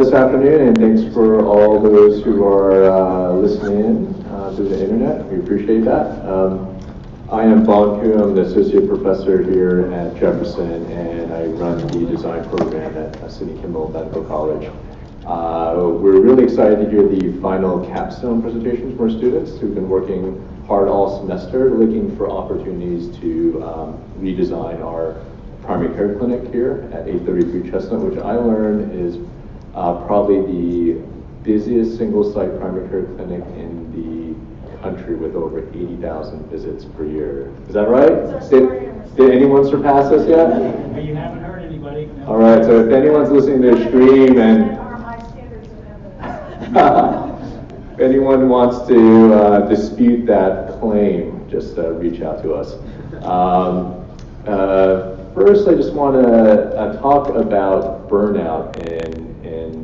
this afternoon, and thanks for all those who are listening in through the internet. We appreciate that. I am Bon Ku. I'm the associate professor here at Jefferson, and I run the design program at Sidney Kimmel Medical College. We're really excited to hear the final capstone presentations from our students who've been working hard all semester looking for opportunities to redesign our primary care clinic here at 833 Chestnut, which I learned is probably the busiest single-site primary care clinic in the country with over 80,000 visits per year. Is that right? Did anyone surpass us yet? You haven't heard anybody. No. All right, so if anyone's listening to the stream and if anyone wants to dispute that claim, just reach out to us. First, I just want to talk about burnout in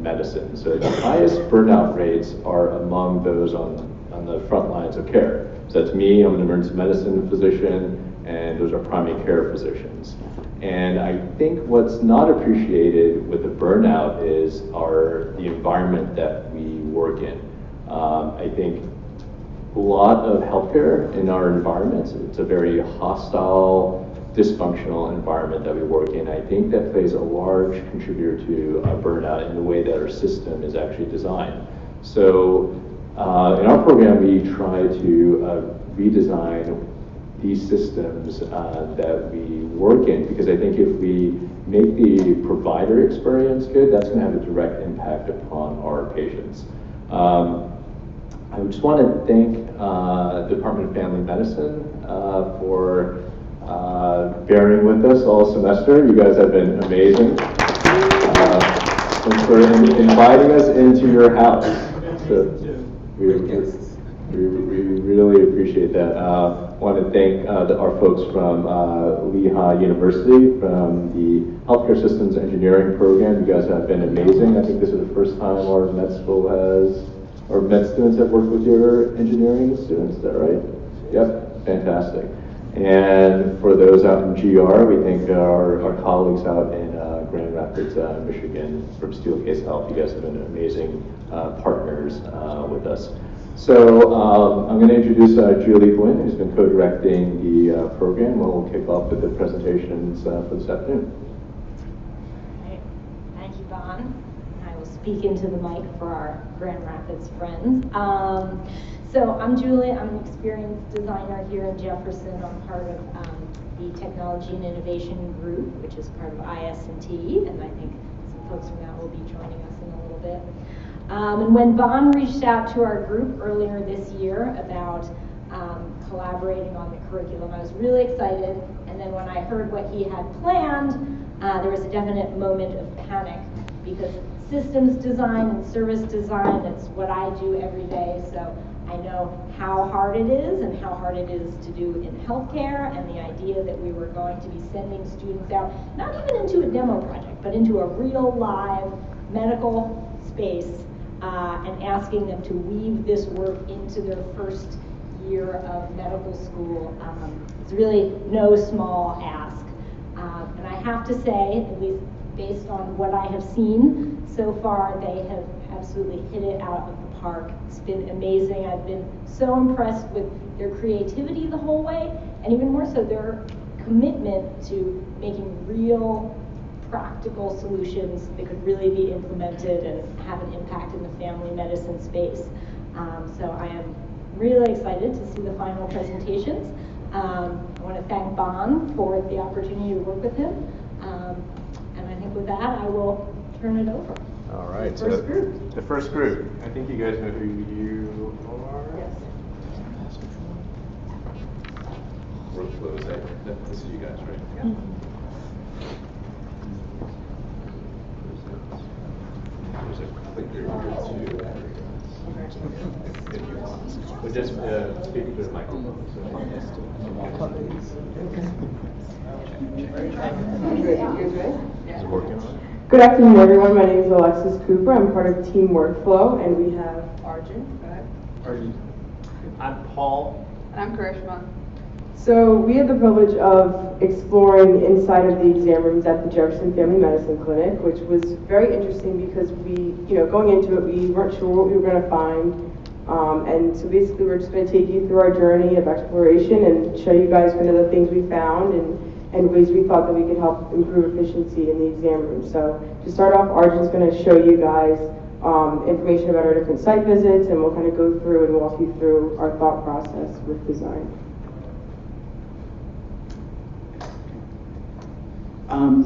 medicine. So the highest burnout rates are among those on the front lines of care. So that's me, I'm an emergency medicine physician, and those are primary care physicians. And I think what's not appreciated with the burnout is the environment that we work in. I think a lot of healthcare in our environments, it's a very hostile, dysfunctional environment that we work in. I think that plays a large contributor to burnout in the way that our system is actually designed. So in our program, we try to redesign these systems that we work in, because I think if we make the provider experience good, that's going to have a direct impact upon our patients. I just want to thank the Department of Family Medicine for bearing with us all semester. You guys have been amazing. Thanks for inviting us into your house. So we really appreciate that. I want to thank our folks from Lehigh University, from the Healthcare Systems Engineering program. You guys have been amazing. I think this is the first time our med school or med students have worked with your engineering students. Is that right? Yep, fantastic. And for those out in GR, we thank our colleagues out in Grand Rapids, Michigan from Steelcase Health. You guys have been amazing partners with us. So I'm going to introduce Julie Gwynn, who's been co-directing the program. We'll kick off with the presentations for this afternoon. Right. Thank you, Bon. I will speak into the mic for our Grand Rapids friends. So I'm Julie. I'm an experienced designer here in Jefferson. I'm part of the Technology and Innovation Group, which is part of IS&T, and I think some folks from that will be joining us in a little bit. And when Bon reached out to our group earlier this year about collaborating on the curriculum, I was really excited. And then when I heard what he had planned, there was a definite moment of panic, because systems design and service design, that's what I do every day. So I know how hard it is and how hard it is to do in healthcare, and the idea that we were going to be sending students out, not even into a demo project, but into a real live medical space, and asking them to weave this work into their first year of medical school. It's really no small ask. And I have to say, at least based on what I have seen so far, they have absolutely hit it out of the park. It's been amazing. I've been so impressed with their creativity the whole way, and even more so their commitment to making real practical solutions that could really be implemented and have an impact in the family medicine space. So I am really excited to see the final presentations. I want to thank Bon for the opportunity to work with him. And I think with that, I will turn it over. All right. The first group. The first group. I think you guys know who you are. Yes. Workflows. This is you guys, right? Yeah. Mm-hmm. There's a clicker here too. If you want. But just speak to the microphone. Is it working on it? Good afternoon, everyone. My name is Alexis Cooper. I'm part of Team Workflow, and we have Arjun. Go ahead. Arjun. I'm Paul. And I'm Karishma. So we had the privilege of exploring inside of the exam rooms at the Jefferson Family Medicine Clinic, which was very interesting because we, going into it, we weren't sure what we were going to find. And so basically we're just going to take you through our journey of exploration and show you guys kind of the things we found and ways we thought that we could help improve efficiency in the exam room. So to start off, Arjun's going to show you guys information about our different site visits, and we'll kind of go through and walk you through our thought process with design.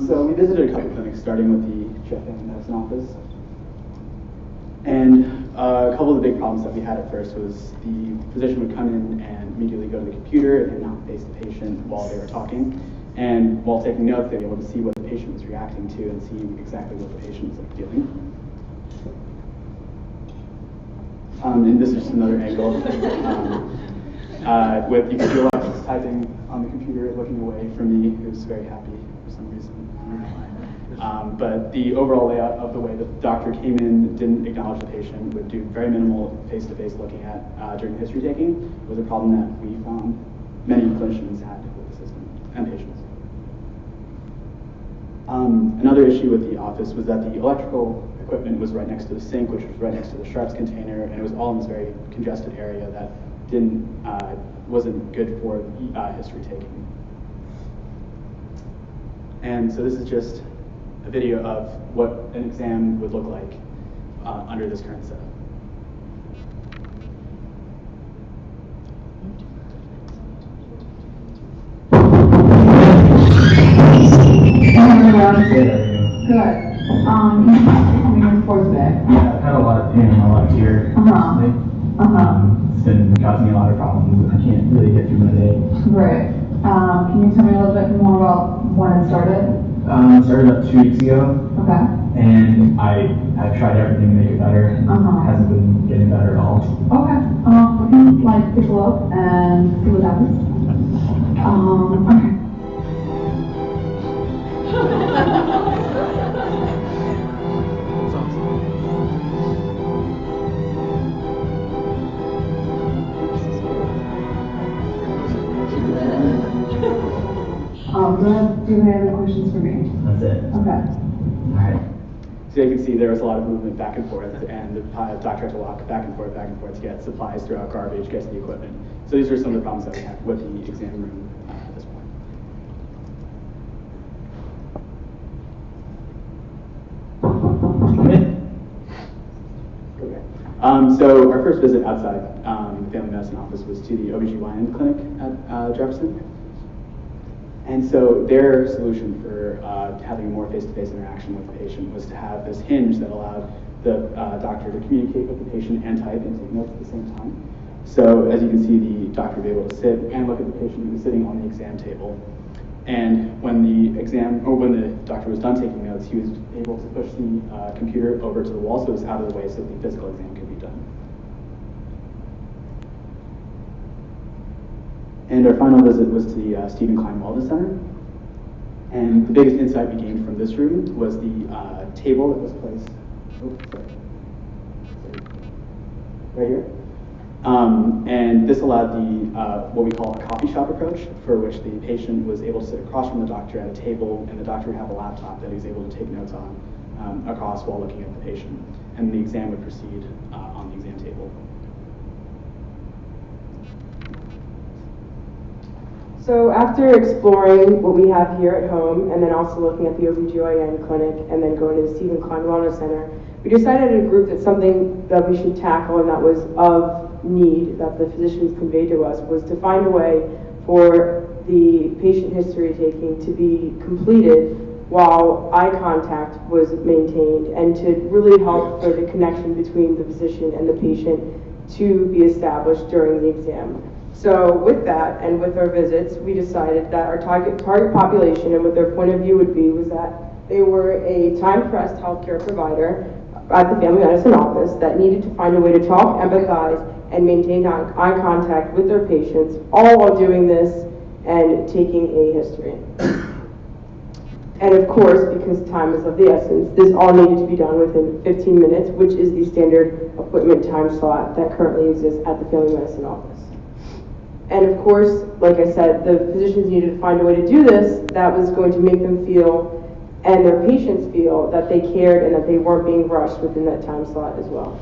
So we visited a couple clinics, starting with the Jefferson Medicine office. And a couple of the big problems that we had at first was the physician would come in and immediately go to the computer and not face the patient while they were talking. And while taking notes, they'd be able to see what the patient was reacting to and see exactly what the patient was feeling. And this is just another angle. You could see Alexis typing on the computer, looking away from me, who's very happy for some reason. But the overall layout of the way the doctor came in, didn't acknowledge the patient, would do very minimal face-to-face looking at during history taking, was a problem that we found many clinicians had with the system and patients. Another issue with the office was that the electrical equipment was right next to the sink, which was right next to the sharps container, and it was all in this very congested area that wasn't good for history taking. And so this is just a video of what an exam would look like under this current setup. Good. Coming in for today. Yeah, I've had a lot of pain in my left ear recently. It's been causing me a lot of problems, and I can't really get through my day. Right. Can you tell me a little bit more about when it started? It started about 2 weeks ago. Okay. And I've tried everything to make it better. It hasn't been getting better at all. Okay. We can take a look and see what happens. Okay. Do you have any other questions for me? That's it. Okay. All right. So you can see there was a lot of movement back and forth, and the doctor had to walk back and forth to get supplies throughout garbage, get to the equipment. So these are some of the problems that we had with the exam room at this point. Okay. So our first visit outside the family medicine office was to the OBGYN clinic at Jefferson. And so their solution for having a more face-to-face interaction with the patient was to have this hinge that allowed the doctor to communicate with the patient and type and take notes at the same time. So as you can see, the doctor would be able to sit and look at the patient who was sitting on the exam table. And when the doctor was done taking notes, he was able to push the computer over to the wall so it was out of the way so the physical exam could be done. And our final visit was to the Stephen Klein Wellness Center. And the biggest insight we gained from this room was the table that was placed right here. And this allowed what we call a coffee shop approach, for which the patient was able to sit across from the doctor at a table, and the doctor would have a laptop that he was able to take notes on across while looking at the patient. And the exam would proceed on the exam table. So after exploring what we have here at home, and then also looking at the OBGYN clinic, and then going to the Stephen Klein Wellness Center, we decided as a group that something that we should tackle, and that was of need, that the physicians conveyed to us, was to find a way for the patient history taking to be completed while eye contact was maintained, and to really help for the connection between the physician and the patient to be established during the exam. So with that, and with our visits, we decided that our target population and what their point of view would be was that they were a time-pressed healthcare provider at the family medicine office that needed to find a way to talk, empathize, and maintain eye contact with their patients, all while doing this and taking a history. And of course, because time is of the essence, this all needed to be done within 15 minutes, which is the standard appointment time slot that currently exists at the family medicine office. And of course, like I said, the physicians needed to find a way to do this that was going to make them feel, and their patients feel, that they cared and that they weren't being rushed within that time slot as well.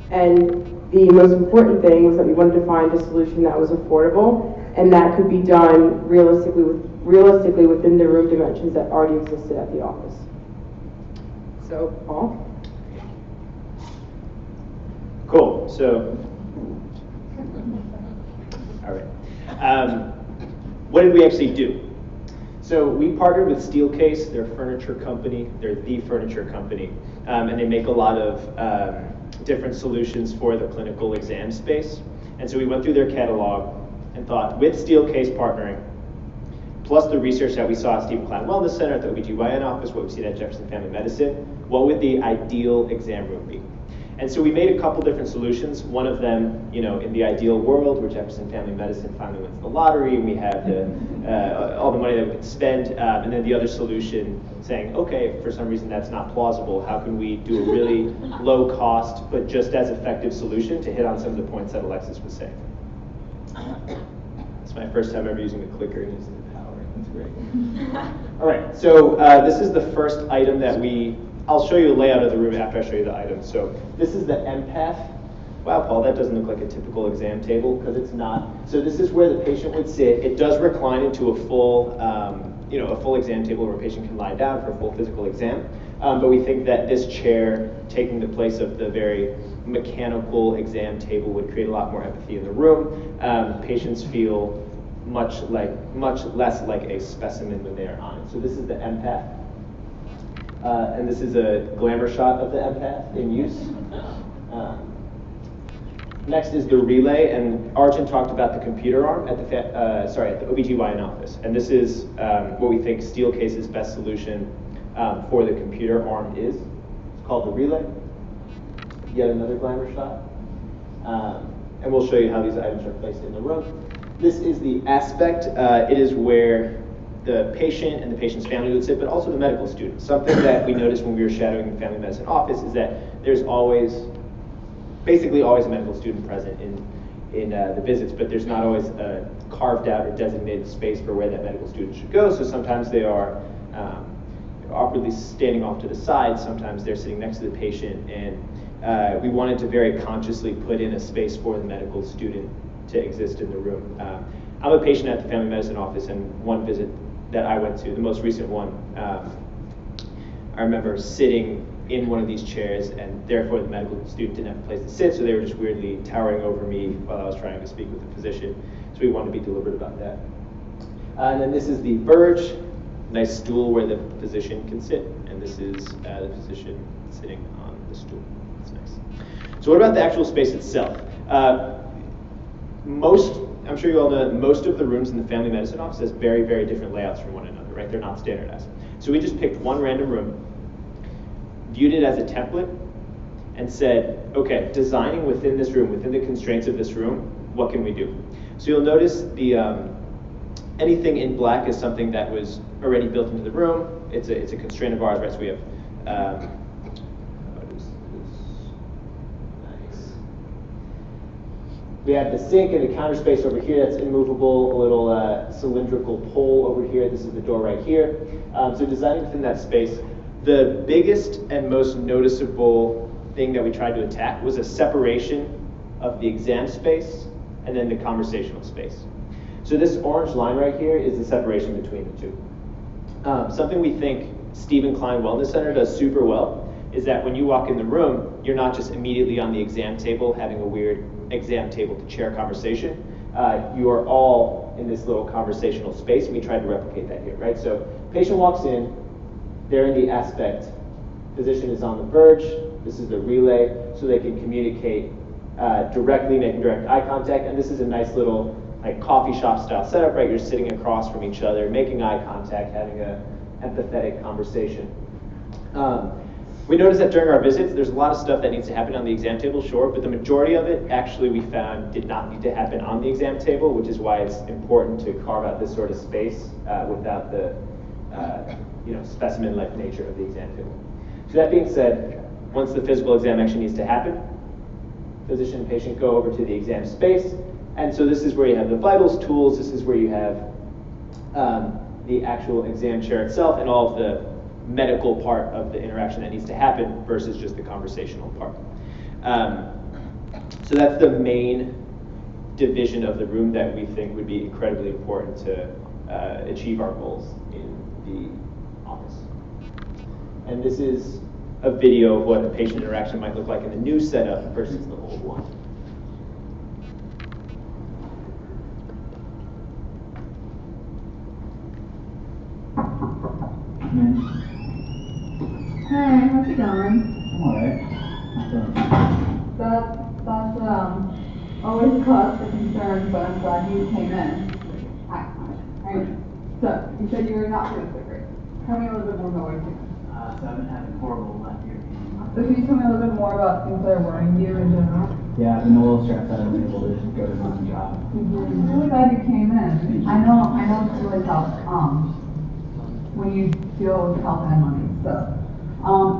And the most important thing was that we wanted to find a solution that was affordable and that could be done realistically within the room dimensions that already existed at the office. So, Paul? Cool. So, all right. What did we actually do? So we partnered with Steelcase. They're a furniture company. They're the furniture company, and they make a lot of different solutions for the clinical exam space. And so we went through their catalog and thought, with Steelcase partnering, plus the research that we saw at Stephen Klein Wellness Center, at the OBGYN office, what we've seen at Jefferson Family Medicine, what would the ideal exam room be? And so we made a couple different solutions. One of them, in the ideal world, where Jefferson Family Medicine finally wins the lottery, and we have all the money that we could spend, and then the other solution saying, okay, if for some reason that's not plausible, how can we do a really low cost, but just as effective solution to hit on some of the points that Alexis was saying. It's my first time ever using a clicker and using the power. That's great. All right, so this is the first item that I'll show you a layout of the room after I show you the items. So this is the empath. Wow, Paul, that doesn't look like a typical exam table, because it's not. So this is where the patient would sit. It does recline into a full, a full exam table where a patient can lie down for a full physical exam. But we think that this chair, taking the place of the very mechanical exam table, would create a lot more empathy in the room. Patients feel much less like a specimen when they are on it. So this is the empath. And this is a glamour shot of the empath in use. Next is the relay, and Arjun talked about the computer arm at the at the OBGYN office. And this is what we think Steelcase's best solution for the computer arm is. It's called the relay. Yet another glamour shot. And we'll show you how these items are placed in the room. This is the aspect. It is where the patient and the patient's family would sit, but also the medical student. Something that we noticed when we were shadowing the family medicine office is that there's basically always a medical student present in the visits, but there's not always a carved out or designated space for where that medical student should go. So sometimes they are awkwardly standing off to the side. Sometimes they're sitting next to the patient, and we wanted to very consciously put in a space for the medical student to exist in the room. I'm a patient at the family medicine office, and one visit that I went to, the most recent one, I remember sitting in one of these chairs, and therefore the medical student didn't have a place to sit, so they were just weirdly towering over me while I was trying to speak with the physician. So we wanted to be deliberate about that. And then this is the verge, nice stool where the physician can sit, and this is the physician sitting on the stool. That's nice. So what about the actual space itself? I'm sure you all know that most of the rooms in the family medicine office has very, very different layouts from one another, right? They're not standardized. So we just picked one random room, viewed it as a template, and said, okay, designing within this room, within the constraints of this room, what can we do? So you'll notice anything in black is something that was already built into the room. It's a constraint of ours, right? So we have we have the sink and the counter space over here that's immovable, a little cylindrical pole over here. This is the door right here. So designing within that space, the biggest and most noticeable thing that we tried to attack was a separation of the exam space and then the conversational space. So this orange line right here is the separation between the two. Something we think Stephen Klein Wellness Center does super well is that when you walk in the room, you're not just immediately on the exam table having a weird exam table to chair conversation. You are all in this little conversational space, and we tried to replicate that here, right? So patient walks in, they're in the aspect, physician is on the verge, this is the relay, so they can communicate directly, making direct eye contact, and this is a nice little coffee shop style setup, right? You're sitting across from each other, making eye contact, having an empathetic conversation. We noticed that during our visits, there's a lot of stuff that needs to happen on the exam table, sure, but the majority of it actually we found did not need to happen on the exam table, which is why it's important to carve out this sort of space without the specimen-like nature of the exam table. So that being said, once the physical exam actually needs to happen, physician and patient go over to the exam space, And so this is where you have the vitals tools, this is where you have the actual exam chair itself and all of the medical part of the interaction that needs to happen versus just the conversational part. So that's the main division of the room that we think would be incredibly important to achieve our goals in the office. And this is a video of what a patient interaction might look like in the new setup versus the old one. Hey, how's it going? I'm alright. That's always cause for concern, but I'm glad you came in. Hi. So, you said you were not feeling so great. Tell me a little bit more about what you're doing. So I've been having horrible left ear pain. So can you tell me a little bit more about things that are worrying you in general? Yeah, I've been a little stressed out. I haven't been able to go to my job. I'm really glad you came in. I know it's really tough when you deal with health and money. So,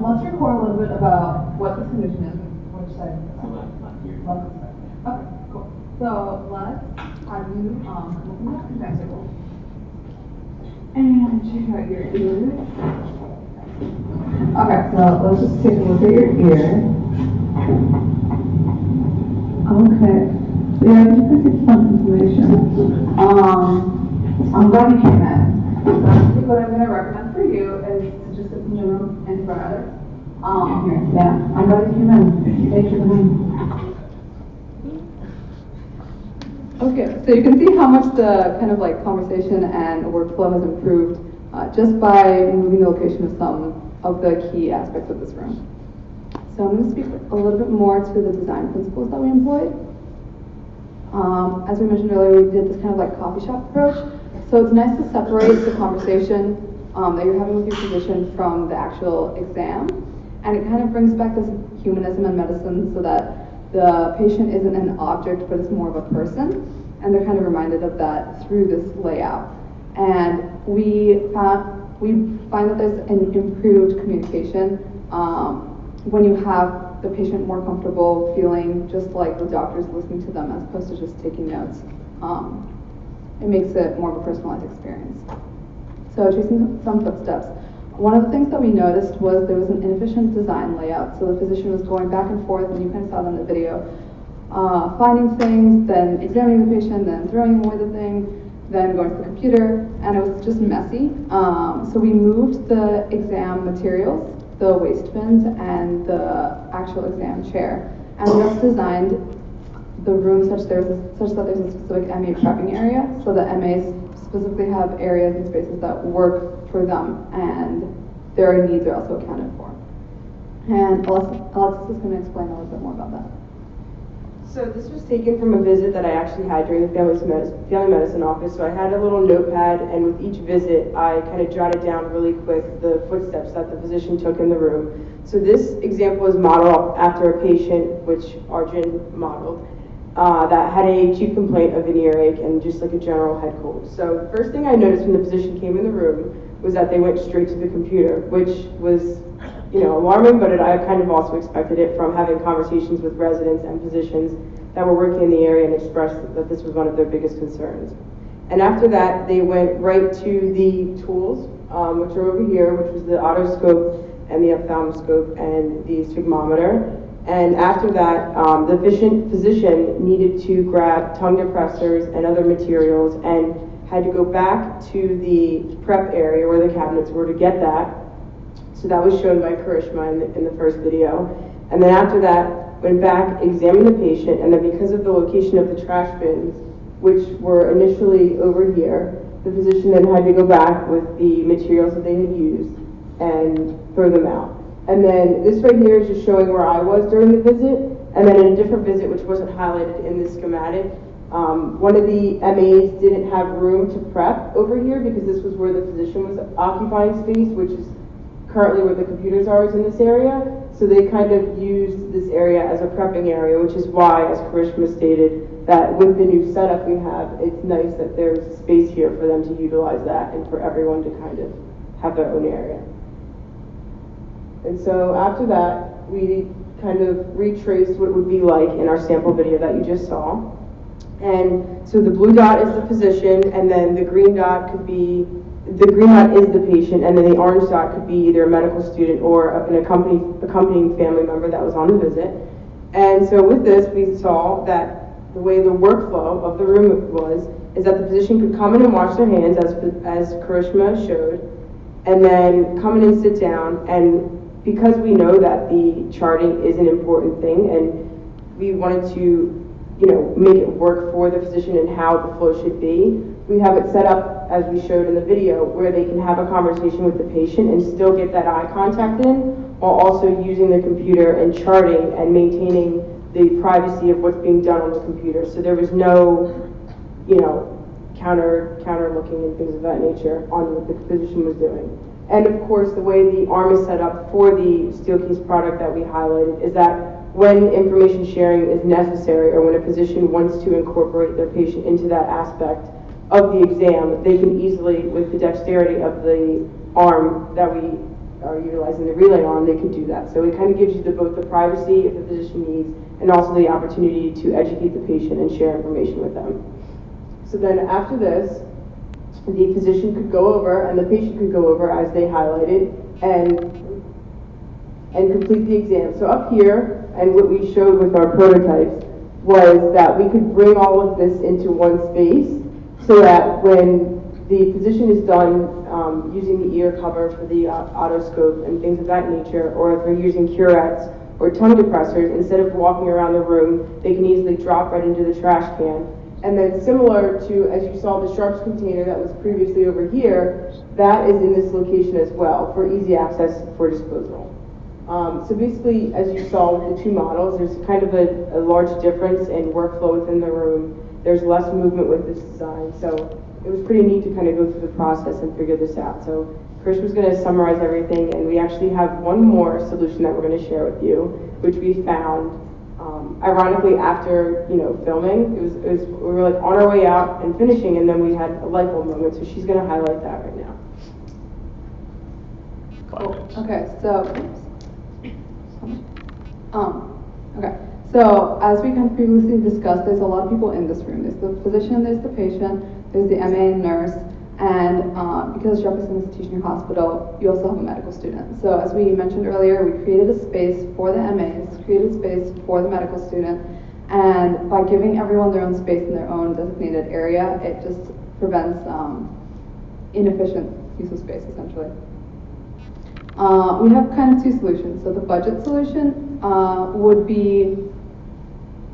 let's record a little bit about what this condition is, which side is it? Left ear. Left side. Okay, cool. So let's have you open up the vesicle and check out your ears. Okay, so let's just take a look at your ear. Okay. So yeah, just to get some information. I'm glad you came in. What I'm going to recommend for you is to just get some general antibiotics. Yeah, I'm glad you came in. Thanks for coming. Okay, so you can see how much the kind of like conversation and workflow has improved just by moving the location of some of the key aspects of this room. So I'm going to speak a little bit more to the design principles that we employed. As we mentioned earlier, we did this kind of like coffee shop approach. So it's nice to separate the conversation that you're having with your physician from the actual exam. And it kind of brings back this humanism in medicine so that the patient isn't an object, but it's more of a person. And they're kind of reminded of that through this layout. And we find that there's an improved communication when you have the patient more comfortable feeling just like the doctor's listening to them as opposed to just taking notes. It makes it more of a personalized experience. So tracing some footsteps. One of the things that we noticed was there was an inefficient design layout. So the physician was going back and forth, and you kind of saw that in the video, finding things, then examining the patient, then throwing away the thing, then going to the computer, and it was just messy. So we moved the exam materials, the waste bins, and the actual exam chair. And we also designed the room such that there's a specific MA prepping area, so the MAs specifically have areas and spaces that work for them, and their needs are also accounted for. And Alexis is going to explain a little bit more about that. So this was taken from a visit that I actually had during the family medicine office. So I had a little notepad, and with each visit, I kind of jotted down really quick the footsteps that the physician took in the room. So this example is modeled after a patient, which Arjun modeled, that had a chief complaint of an earache and just like a general head cold. So the first thing I noticed when the physician came in the room was that they went straight to the computer, which was, alarming, but I kind of also expected it from having conversations with residents and physicians that were working in the area and expressed that this was one of their biggest concerns. And after that, they went right to the tools, which are over here, which was the otoscope and the ophthalmoscope and the sphygmometer. And after that, the physician needed to grab tongue depressors and other materials and had to go back to the prep area where the cabinets were to get that. So that was shown by Karishma in the first video. And then after that, went back, examined the patient, and then because of the location of the trash bins, which were initially over here, the physician then had to go back with the materials that they had used and throw them out. And then this right here is just showing where I was during the visit, and then in a different visit, which wasn't highlighted in this schematic, one of the MAs didn't have room to prep over here because this was where the physician was occupying space, which is currently where the computers are is in this area. So they kind of used this area as a prepping area, which is why, as Karishma stated, that with the new setup we have, it's nice that there's space here for them to utilize that and for everyone to kind of have their own area. And so after that, we kind of retraced what it would be like in our sample video that you just saw. And so the blue dot is the physician, and then the green dot could be, the green dot is the patient, and then the orange dot could be either a medical student or an accompanying family member that was on the visit. And so with this, we saw that the way the workflow of the room was, is that the physician could come in and wash their hands, as Karishma showed, and then come in and sit down. And because we know that the charting is an important thing, and we wanted to, make it work for the physician and how the flow should be, we have it set up, as we showed in the video, where they can have a conversation with the patient and still get that eye contact in, while also using the computer and charting and maintaining the privacy of what's being done on the computer. So there was no, counter looking and things of that nature on what the physician was doing. And of course, the way the arm is set up for the Steelcase product that we highlighted is that when information sharing is necessary, or when a physician wants to incorporate their patient into that aspect of the exam, they can easily, with the dexterity of the arm that we are utilizing, the relay arm, they can do that. So it kind of gives you both the privacy if the physician needs, and also the opportunity to educate the patient and share information with them. So then after this, the physician could go over and the patient could go over, as they highlighted, and complete the exam. So up here, and what we showed with our prototypes, was that we could bring all of this into one space, so that when the physician is done using the ear cover for the otoscope and things of that nature, or if they're using curettes or tongue depressors, instead of walking around the room, they can easily drop right into the trash can. And then similar to, as you saw, the sharps container that was previously over here, that is in this location as well for easy access for disposal. So basically, as you saw with the two models, there's kind of a large difference in workflow within the room. There's less movement with this design. So it was pretty neat to kind of go through the process and figure this out. So Krish was going to summarize everything, and we actually have one more solution that we're going to share with you, which we found ironically after filming. We were like on our way out and finishing, and then we had a light bulb moment. So she's going to highlight that right now. Cool. Okay, so as we kind of previously discussed, there's a lot of people in this room. There's the physician, there's the patient, there's the MA and nurse, and because Jefferson is a teaching hospital, you also have a medical student. So as we mentioned earlier, we created a space for the MAs, created a space for the medical student, and by giving everyone their own space in their own designated area, it just prevents inefficient use of space, essentially. We have kind of two solutions. So the budget solution would be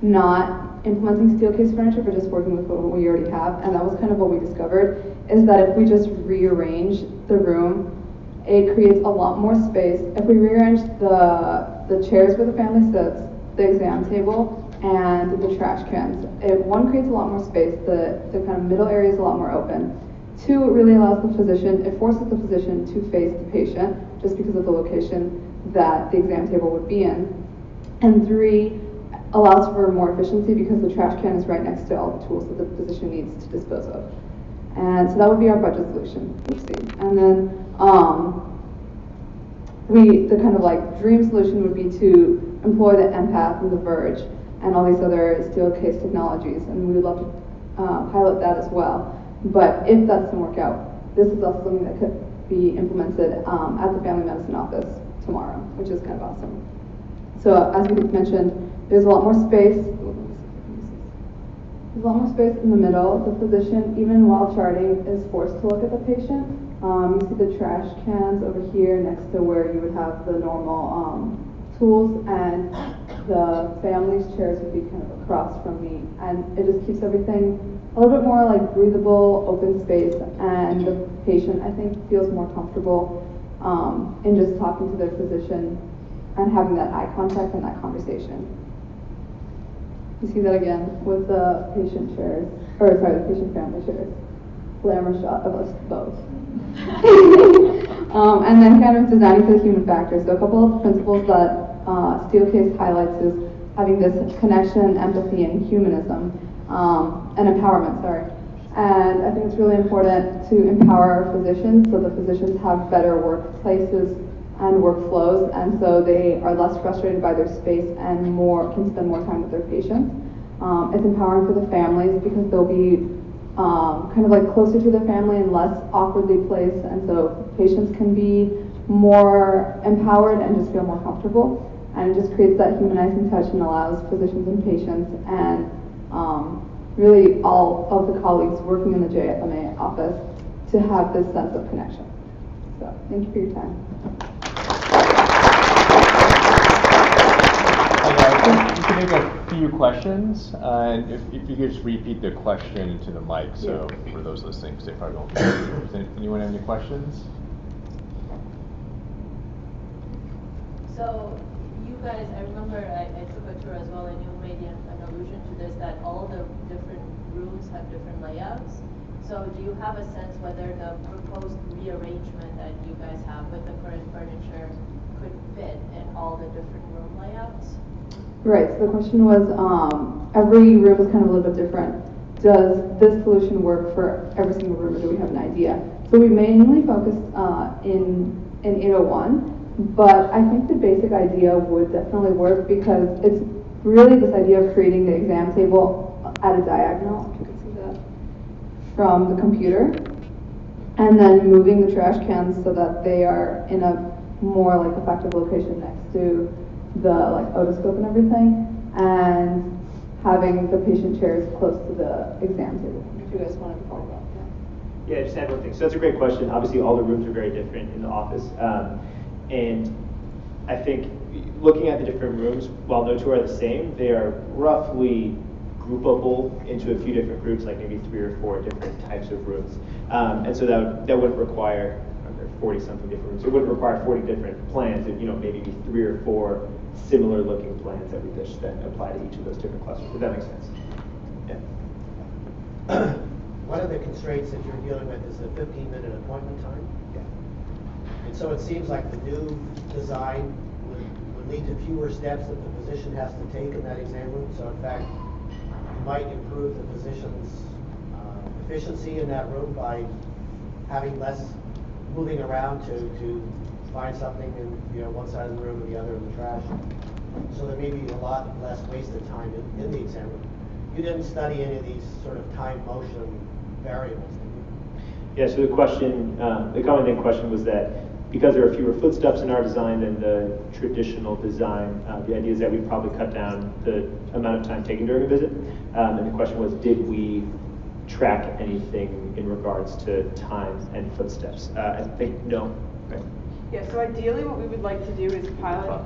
not implementing Steelcase furniture, but just working with what we already have. And that was kind of what we discovered, is that if we just rearrange the room, it creates a lot more space. If we rearrange the chairs where the family sits, the exam table, and the trash cans, one creates a lot more space. The kind of middle area is a lot more open. Two, it really allows the physician, it forces the physician to face the patient, just because of the location that the exam table would be in. And three, allows for more efficiency because the trash can is right next to all the tools that the physician needs to dispose of. And so that would be our budget solution. And then the kind of like dream solution would be to employ the empath and the Verge and all these other Steelcase technologies, and we would love to pilot that as well. But if that doesn't work out, this is also something that could be implemented at the family medicine office tomorrow, which is kind of awesome. So as we mentioned, there's a lot more space. There's a lot more space in the middle. The physician, even while charting, is forced to look at the patient. You see the trash cans over here next to where you would have the normal tools, and the family's chairs would be kind of across from me. And it just keeps everything a little bit more like breathable, open space, and the patient, I think, feels more comfortable in just talking to their physician and having that eye contact and that conversation. You see that again with the patient chairs, or sorry, the patient family chairs. Glamour shot of us both. And then kind of designing for the human factor. So a couple of principles that Steelcase highlights is having this connection, empathy, and humanism, and empowerment, sorry. And I think it's really important to empower our physicians so the physicians have better workplaces and workflows, and so they are less frustrated by their space and can spend more time with their patients. It's empowering for the families because they'll be kind of like closer to the family and less awkwardly placed, and so patients can be more empowered and just feel more comfortable. And it just creates that humanizing touch and allows physicians and patients and really all of the colleagues working in the JFMA office to have this sense of connection. So thank you for your time. You can make a few questions, and if you could just repeat the question into the mic, so for those listening, because they probably won't be. Does anyone have any questions? So you guys, I remember I took a tour as well, and you made an allusion to this, that all the different rooms have different layouts. So do you have a sense whether the proposed rearrangement that you guys have with the current furniture could fit in all the different room layouts? Right, so the question was, every room is kind of a little bit different. Does this solution work for every single room, or do we have an idea? So we mainly focused in 801, but I think the basic idea would definitely work because it's really this idea of creating the exam table at a diagonal, if you can see that, from the computer, and then moving the trash cans so that they are in a more like effective location next to the like otoscope and everything, and having the patient chairs close to the exam table. If you guys wanted to follow up. Yeah, just add one thing. So that's a great question. Obviously, all the rooms are very different in the office, and I think looking at the different rooms, while no two are the same, they are roughly groupable into a few different groups, like maybe 3 or 4 different types of rooms, and so that wouldn't require 40-something different rooms. It wouldn't require 40 different plans. It, maybe be 3 or 4 similar looking plans that we just then apply to each of those different clusters. If that makes sense. Yeah. One of the constraints that you're dealing with is the 15-minute appointment time. Yeah. And so it seems like the new design would lead to fewer steps that the physician has to take in that exam room. So in fact, you might improve the physician's efficiency in that room by having less moving around to find something in one side of the room or the other in the trash. So there may be a lot less wasted time in the exam room. You didn't study any of these sort of time motion variables, did you? Yeah, so the question, the common question was that because there are fewer footsteps in our design than the traditional design, the idea is that we probably cut down the amount of time taken during a visit. And the question was, did we track anything in regards to time and footsteps? I think no. Right? Yeah, so ideally what we would like to do is pilot.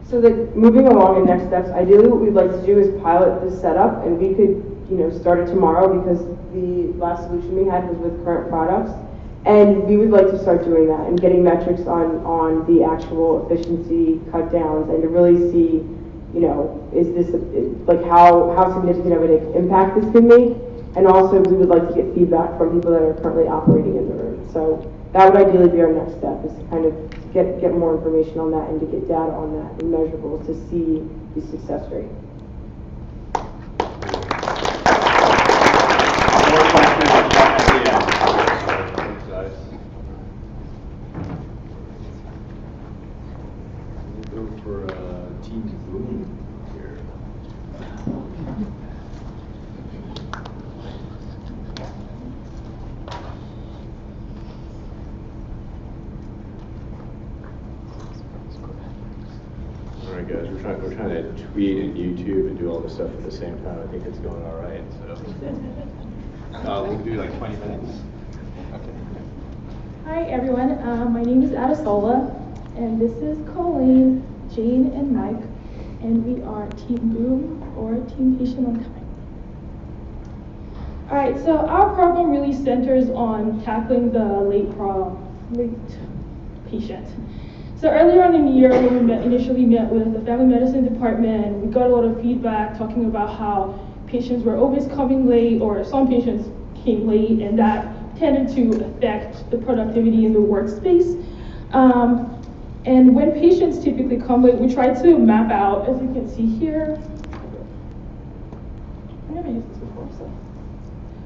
So that moving along in next steps, ideally what we'd like to do is pilot this setup, and we could, start it tomorrow because the last solution we had was with current products. And we would like to start doing that and getting metrics on the actual efficiency cut downs and to really see, is this like how significant of an impact this can make? And also we would like to get feedback from people that are currently operating in the room. So that would ideally be our next step, is to kind of get more information on that and to get data on that and measurables to see the success rate. All right, guys, we're trying to tweet and YouTube and do all this stuff at the same time. I think it's going all right. So We'll do like 20 minutes. Okay. Hi everyone, my name is Adesola, and this is Colleen, Jane, and Mike, and we are Team Boom, or Team Patient on Time. All right, so our program really centers on tackling the late patient. So earlier on in the year, when we initially met with the family medicine department, we got a lot of feedback talking about how patients were always coming late, or some patients came late, and that tended to affect the productivity in the workspace. And when patients typically come late, we try to map out, as you can see here. I never used this before, so.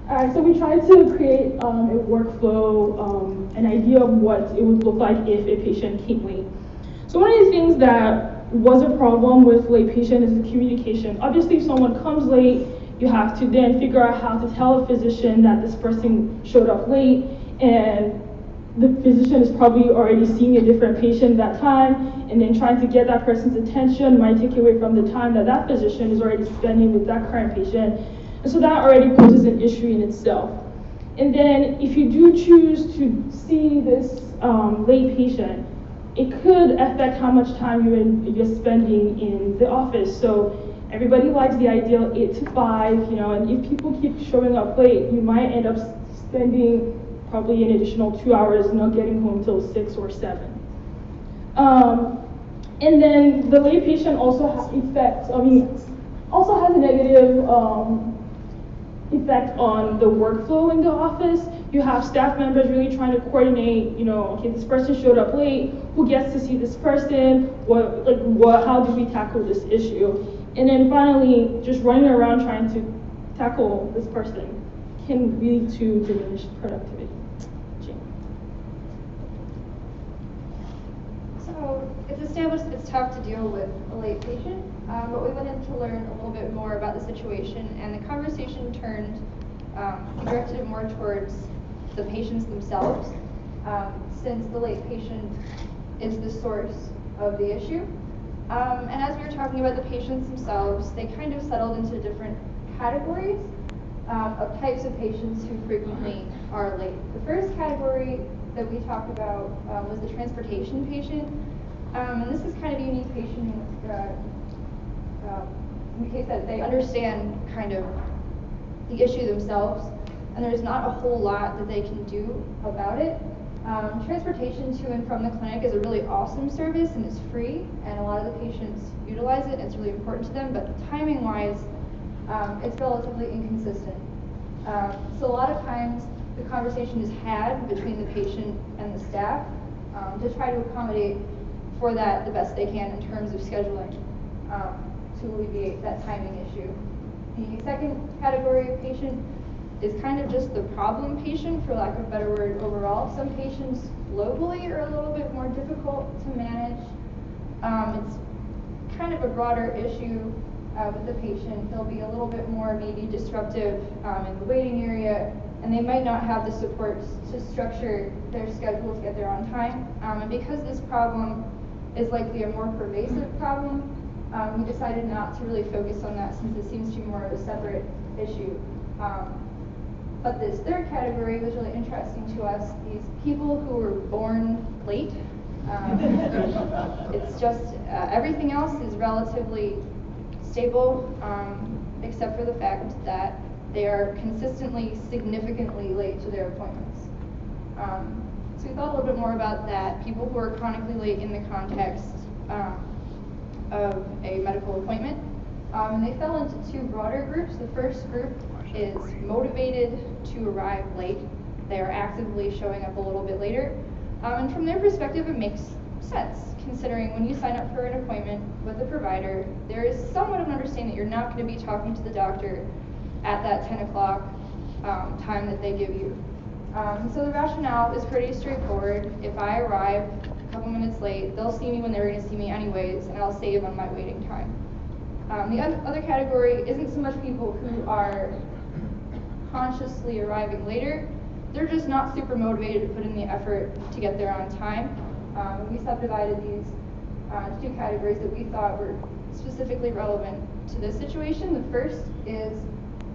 All right, so we tried to create a workflow, an idea of what it would look like if a patient came late. So one of the things that was a problem with late patient is the communication. Obviously, if someone comes late, you have to then figure out how to tell a physician that this person showed up late, and the physician is probably already seeing a different patient that time, and then trying to get that person's attention might take away from the time that that physician is already spending with that current patient. And so that already poses an issue in itself. And then if you do choose to see this late patient, it could affect how much time you're spending in the office. So everybody likes the ideal 8 to 5, and if people keep showing up late, you might end up spending probably an additional 2 hours not getting home till 6 or 7. And then the late patient also has also has a negative effect on the workflow in the office. You have staff members really trying to coordinate, okay, this person showed up late, who gets to see this person, how do we tackle this issue? And then finally, just running around trying to tackle this person can lead to diminished productivity. Jane. So it's established that it's tough to deal with a late patient, but we wanted to learn a little bit more about the situation, and the conversation turned directed more towards the patients themselves, since the late patient is the source of the issue. And as we were talking about the patients themselves, they kind of settled into different categories of types of patients who frequently are late. The first category that we talked about was the transportation patient. And this is kind of a unique patient in the case that they understand kind of the issue themselves, and there's not a whole lot that they can do about it. Transportation to and from the clinic is a really awesome service, and it's free, and a lot of the patients utilize it, and it's really important to them, but timing-wise, it's relatively inconsistent. So a lot of times, the conversation is had between the patient and the staff to try to accommodate for that the best they can in terms of scheduling to alleviate that timing issue. The second category of patient is kind of just the problem patient, for lack of a better word, overall. Some patients locally are a little bit more difficult to manage. It's kind of a broader issue with the patient. They'll be a little bit more maybe disruptive in the waiting area, and they might not have the supports to structure their schedule to get there on time. And because this problem is likely a more pervasive problem, we decided not to really focus on that, since it seems to be more of a separate issue. But this third category was really interesting to us, these people who were born late. It's just, everything else is relatively stable, except for the fact that they are consistently, significantly late to their appointments. So we thought a little bit more about that, people who are chronically late in the context of a medical appointment. And they fell into two broader groups. The first group is motivated to arrive late. They are actively showing up a little bit later. And from their perspective, it makes sense, considering when you sign up for an appointment with a provider, there is somewhat of an understanding that you're not going to be talking to the doctor at that 10 o'clock time that they give you. So the rationale is pretty straightforward. If I arrive a couple minutes late, they'll see me when they're going to see me anyways, and I'll save on my waiting time. The other category isn't so much people who are consciously arriving later. They're just not super motivated to put in the effort to get there on time. We subdivided these two categories that we thought were specifically relevant to this situation. The first is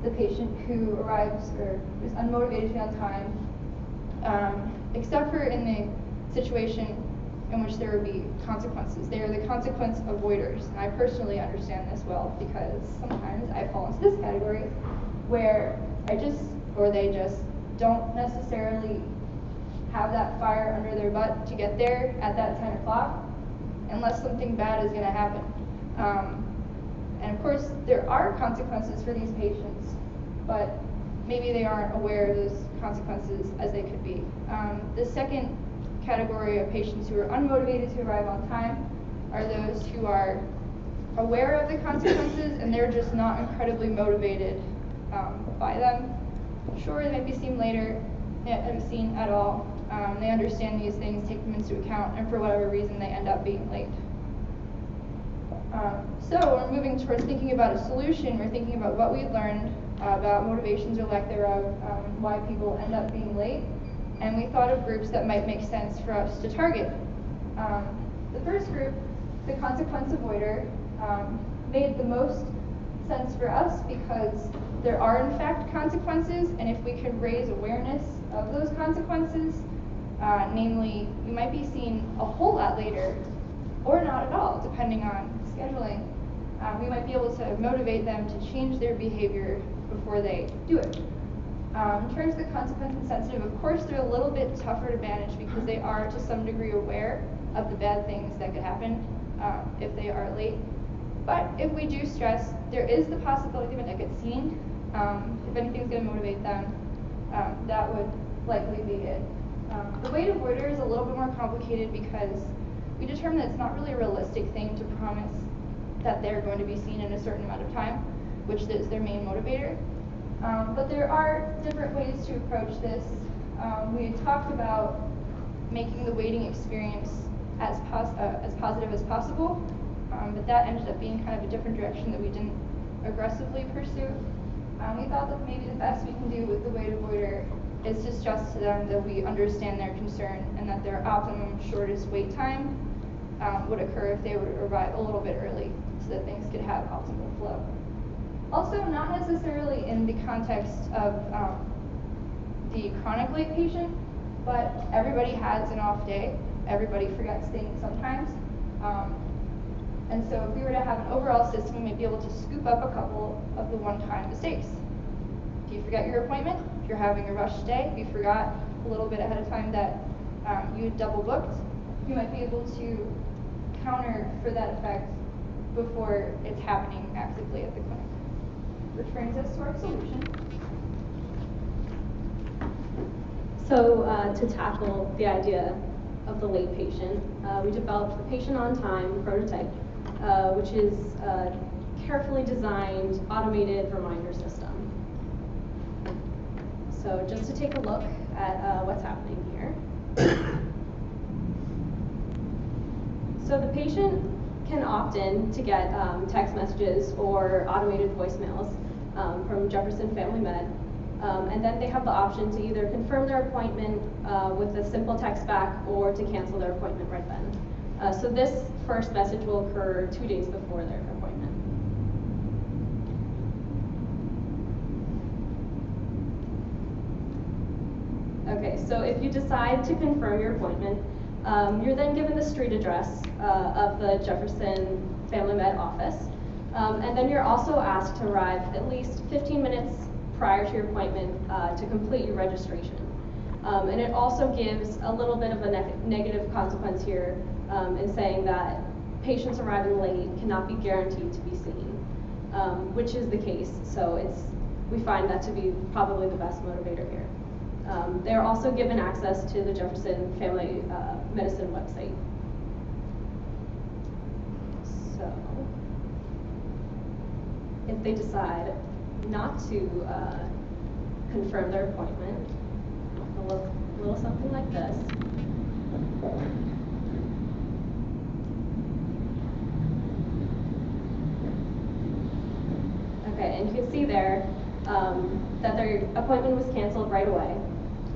the patient who arrives or is unmotivated to be on time, except for in the situation in which there would be consequences. They are the consequence avoiders, and I personally understand this well, because sometimes I fall into this category where they just don't necessarily have that fire under their butt to get there at that 10 o'clock unless something bad is going to happen. And of course, there are consequences for these patients, but maybe they aren't aware of those consequences as they could be. The second category of patients who are unmotivated to arrive on time are those who are aware of the consequences and they're just not incredibly motivated by them. Sure, they might be seen later, seen at all. They understand these things, take them into account, and for whatever reason they end up being late. So we're moving towards thinking about a solution. We're thinking about what we learned about motivations or lack thereof, why people end up being late, and we thought of groups that might make sense for us to target. The first group, the consequence avoider, made the most sense for us because there are in fact consequences, and if we could raise awareness of those consequences, namely you might be seen a whole lot later or not at all, depending on scheduling, we might be able to motivate them to change their behavior before they do it. In terms of the consequence insensitive, of course they're a little bit tougher to manage because they are to some degree aware of the bad things that could happen if they are late. But if we do stress, there is the possibility that it gets seen. If anything's going to motivate them, that would likely be it. The weight avoider is a little bit more complicated because we determined that it's not really a realistic thing to promise that they're going to be seen in a certain amount of time, which is their main motivator. But there are different ways to approach this. We had talked about making the waiting experience as positive as possible, but that ended up being kind of a different direction that we didn't aggressively pursue. We thought that maybe the best we can do with the weight avoider is to stress to them that we understand their concern and that their optimum shortest wait time would occur if they were to arrive a little bit early so that things could have optimal flow. Also, not necessarily in the context of the chronic late patient, but everybody has an off day. Everybody forgets things sometimes. And so if we were to have an overall system, we might be able to scoop up a couple of the one-time mistakes. If you forget your appointment, if you're having a rush day, if you forgot a little bit ahead of time that you had double booked, you might be able to counter for that effect before it's happening actively at the clinic. Which brings us to our solution. So to tackle the idea of the late patient, we developed the patient on time prototype, which is a carefully designed automated reminder system. So just to take a look at what's happening here. So the patient can opt in to get text messages or automated voicemails from Jefferson Family Med. And then they have the option to either confirm their appointment with a simple text back or to cancel their appointment right then. So this first message will occur 2 days before their appointment. Okay, so if you decide to confirm your appointment, you're then given the street address of the Jefferson Family Med office. And then you're also asked to arrive at least 15 minutes prior to your appointment to complete your registration. And it also gives a little bit of a negative consequence here in saying that patients arriving late cannot be guaranteed to be seen, which is the case. So we find that to be probably the best motivator here. They're also given access to the Jefferson Family Medicine website. So if they decide not to confirm their appointment, it'll look a little something like this. Okay, and you can see there that their appointment was canceled right away.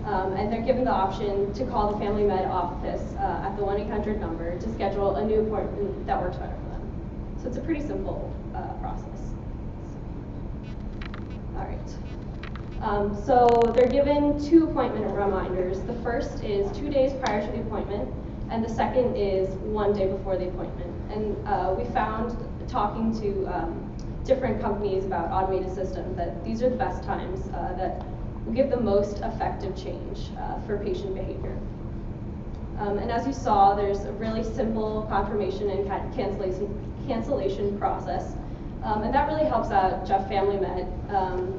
And they're given the option to call the Family Med office at the 1-800 number to schedule a new appointment that works better for them. So it's a pretty simple process. All right. So they're given 2 appointment reminders. The first is 2 days prior to the appointment, and the second is 1 day before the appointment. And we found, talking to different companies about automated systems, that these are the best times that will give the most effective change for patient behavior. And as you saw, there's a really simple confirmation and cancellation process. And that really helps out Jeff Family Med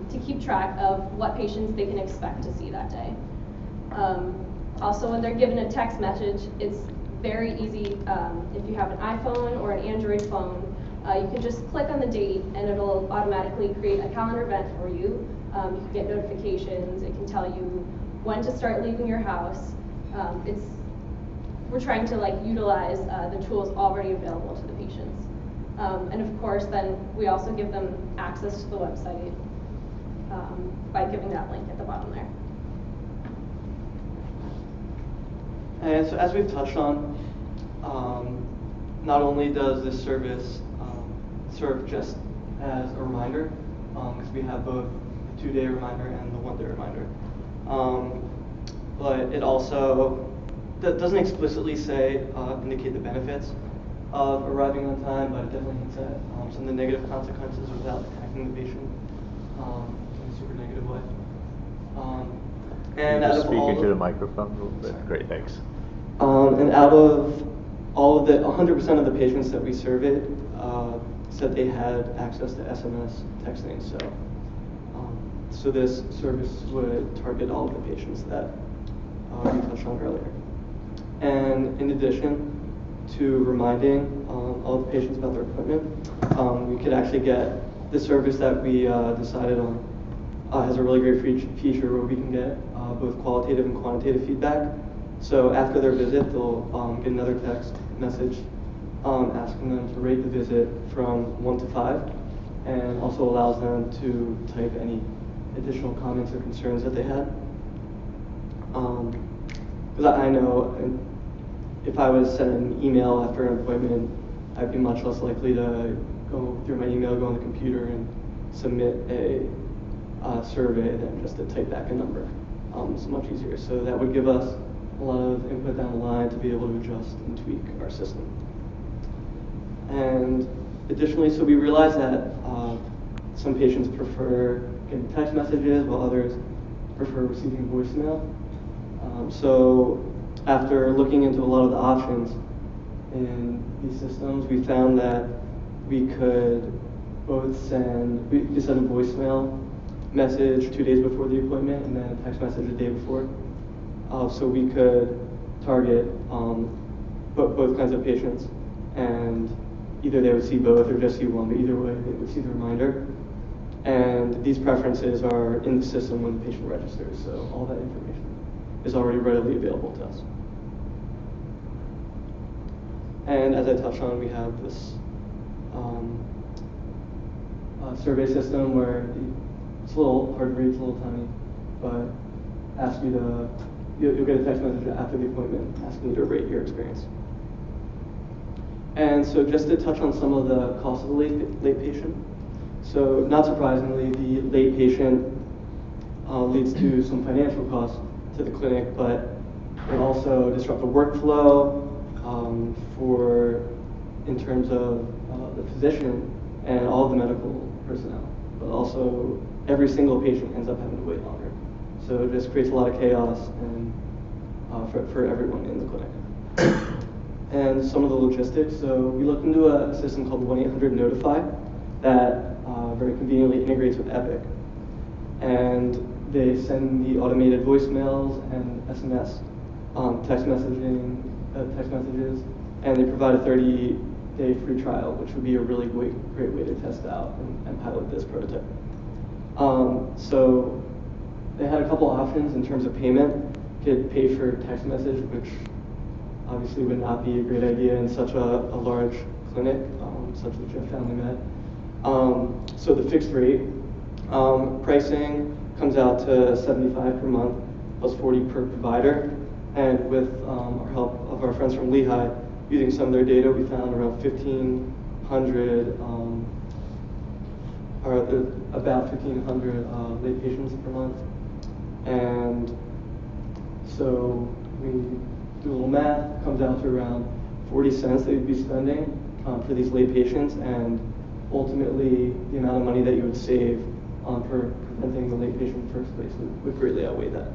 to keep track of what patients they can expect to see that day. Also, when they're given a text message, it's very easy. If you have an iPhone or an Android phone, you can just click on the date and it'll automatically create a calendar event for you. You can get notifications. It can tell you when to start leaving your house. We're trying to utilize the tools already available to the patients. And of course, then we also give them access to the website by giving that link at the bottom there. And so as we've touched on, not only does this service serve just as a reminder, because we have both the 2-day reminder and the 1-day reminder, but it also doesn't explicitly indicate the benefits of arriving on time, but it definitely hints at some of the negative consequences without attacking the patient in a super negative way. And Can you out just of speak all into of- the microphone a little bit? Great, thanks. And out of all of the 100% of the patients that we surveyed said they had access to SMS texting. So this service would target all of the patients that we touched on earlier. And in addition to reminding all the patients about their appointment, we could actually get the service that we decided on has a really great feature where we can get both qualitative and quantitative feedback. So after their visit, they'll get another text message asking them to rate the visit from 1 to 5, and also allows them to type any additional comments or concerns that they had. Because I know if I was sent an email after an appointment, I'd be much less likely to go through my email, go on the computer, and submit a survey than just to type back a number. It's much easier. So that would give us a lot of input down the line to be able to adjust and tweak our system. And additionally, so we realized that some patients prefer getting text messages while others prefer receiving voicemail. So after looking into a lot of the options in these systems, we found that we could both send a voicemail message 2 days before the appointment and then a text message a day before. So we could target both kinds of patients, and either they would see both or just see one, but either way they would see the reminder. And these preferences are in the system when the patient registers, so all that information is already readily available to us. And as I touched on, we have this survey system where it's a little hard to read, it's a little tiny, but asks you to, you'll get a text message after the appointment asking you to rate your experience. And so just to touch on some of the costs of the late patient. So not surprisingly, the late patient leads to some financial costs to the clinic, but it also disrupts the workflow in terms of the physician and all of the medical personnel. But also every single patient ends up having to wait longer. So it just creates a lot of chaos and for everyone in the clinic. And some of the logistics. So we looked into a system called 1-800-NOTIFY that very conveniently integrates with Epic. And they send the automated voicemails and SMS text messages, and they provide a 30-day free trial, which would be a really great way to test out and pilot this prototype. So they had a couple options in terms of payment. You could pay for text message, which obviously would not be a great idea in such a large clinic, such as Jeff Family Med. So the fixed rate pricing comes out to $75 per month plus $40 per provider. And with our help of our friends from Lehigh, using some of their data, we found around 1,500, or about 1,500 late patients per month. And so we do a little math, comes out to around 40 cents that you'd be spending for these late patients, and ultimately the amount of money that you would save for preventing the late patient in the first place would greatly outweigh that.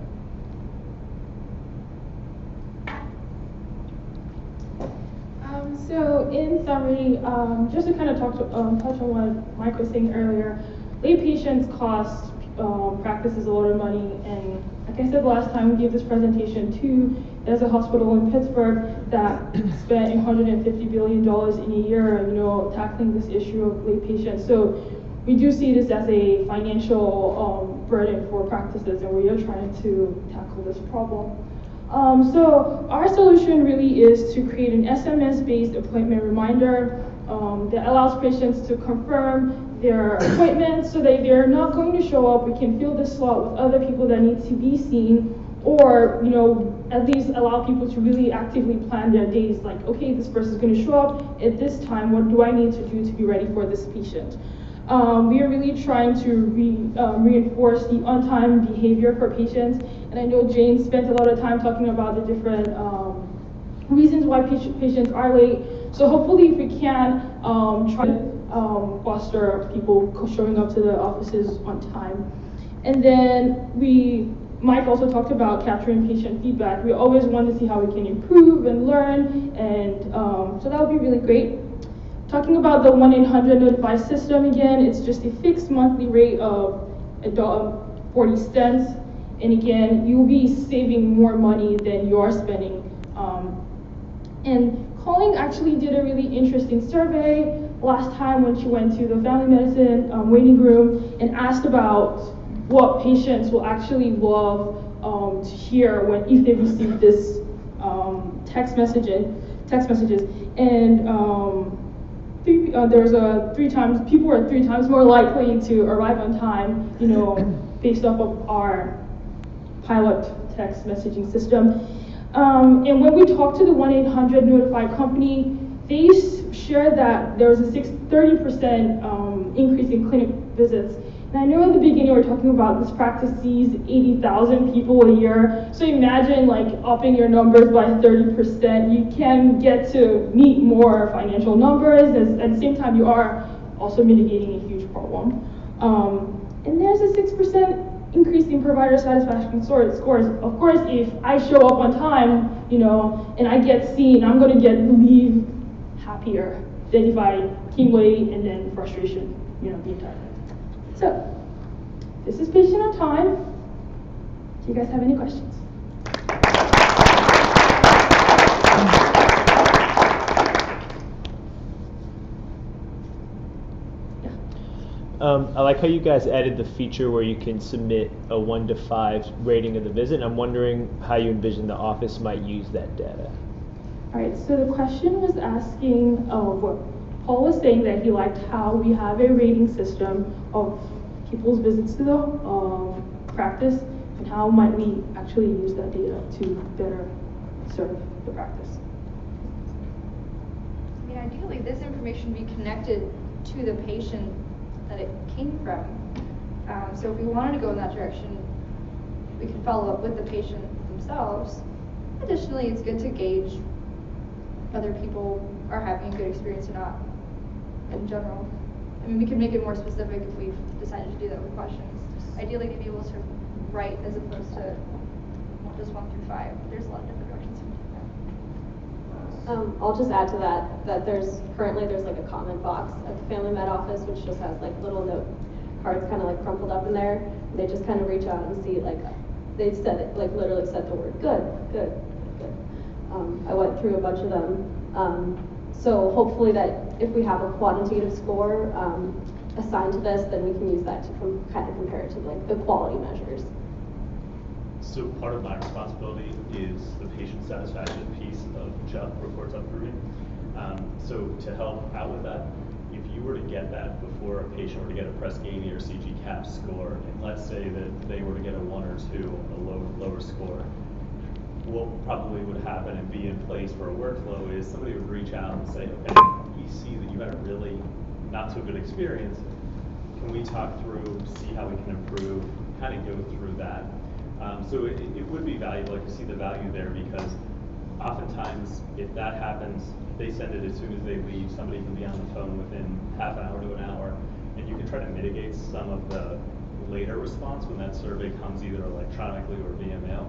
So in summary, just to kind of touch on what Mike was saying earlier, late patients cost practices a lot of money, and like I said last time, we gave this presentation too. There's a hospital in Pittsburgh that spent $150 billion in a year, tackling this issue of late patients. So we do see this as a financial burden for practices, and we are trying to tackle this problem. So our solution really is to create an SMS-based appointment reminder that allows patients to confirm their appointments so that they're not going to show up. We can fill the slot with other people that need to be seen, or at least allow people to really actively plan their days. Like, okay, this person's going to show up at this time. What do I need to do to be ready for this patient? We are really trying to reinforce the on-time behavior for patients. And I know Jane spent a lot of time talking about the different reasons why patients are late. So hopefully, if we can, try to foster people showing up to the offices on time. And then Mike also talked about capturing patient feedback. We always want to see how we can improve and learn, and so that would be really great. Talking about the 1-800 notify system again, it's just a fixed monthly rate of $1.40. And again, you'll be saving more money than you're spending. And Colleen actually did a really interesting survey last time when she went to the family medicine waiting room and asked about what patients will actually love to hear if they receive this text messages. And people were 3 times more likely to arrive on time, based off of our pilot text messaging system. And when we talked to the 1-800 notify company, they shared that there was a 30% increase in clinic visits. And I know at the beginning we were talking about this practice sees 80,000 people a year. So imagine upping your numbers by 30%. You can get to meet more financial numbers. At the same time, you are also mitigating a huge problem. And there's a 6% increase in provider satisfaction scores. Of course, if I show up on time, and I get seen, I'm going to leave happier than if I came late and then frustration, the entire time. So, this is patient on time. Do you guys have any questions? I like how you guys added the feature where you can submit a 1 to 5 rating of the visit. I'm wondering how you envision the office might use that data. All right, so the question was asking, what Paul was saying that he liked how we have a rating system of people's visits to the practice, and how might we actually use that data to better serve the practice. I mean, ideally, this information be connected to the patient that it came from. So if we wanted to go in that direction, we could follow up with the patient themselves. Additionally, it's good to gauge whether people are having a good experience or not in general. I mean, we can make it more specific if we've decided to do that with questions. Ideally, to be able to write as opposed to just 1 through 5. There's a lot of different directions we can do that. I'll just add to that there's currently like a comment box at the family med office, which just has like little note cards kind of like crumpled up in there. They just kind of reach out and see they said it, literally said the word good. I went through a bunch of them. So hopefully that if we have a quantitative score assigned to this, then we can use that to kind of compare it to the quality measures. So part of my responsibility is the patient satisfaction piece of JEF reports approving. So to help out with that, if you were to get that before a patient were to get a Press-Ganey or CG-CAP score, and let's say that they were to get a 1 or 2, a lower score, what probably would happen and be in place for a workflow is somebody would reach out and say, okay, we see that you had a really not so good experience. Can we talk through, see how we can improve, kind of go through that. So it would be valuable to see the value there, because oftentimes if that happens, they send it as soon as they leave, somebody can be on the phone within half an hour to an hour, and you can try to mitigate some of the later response when that survey comes either electronically or via mail.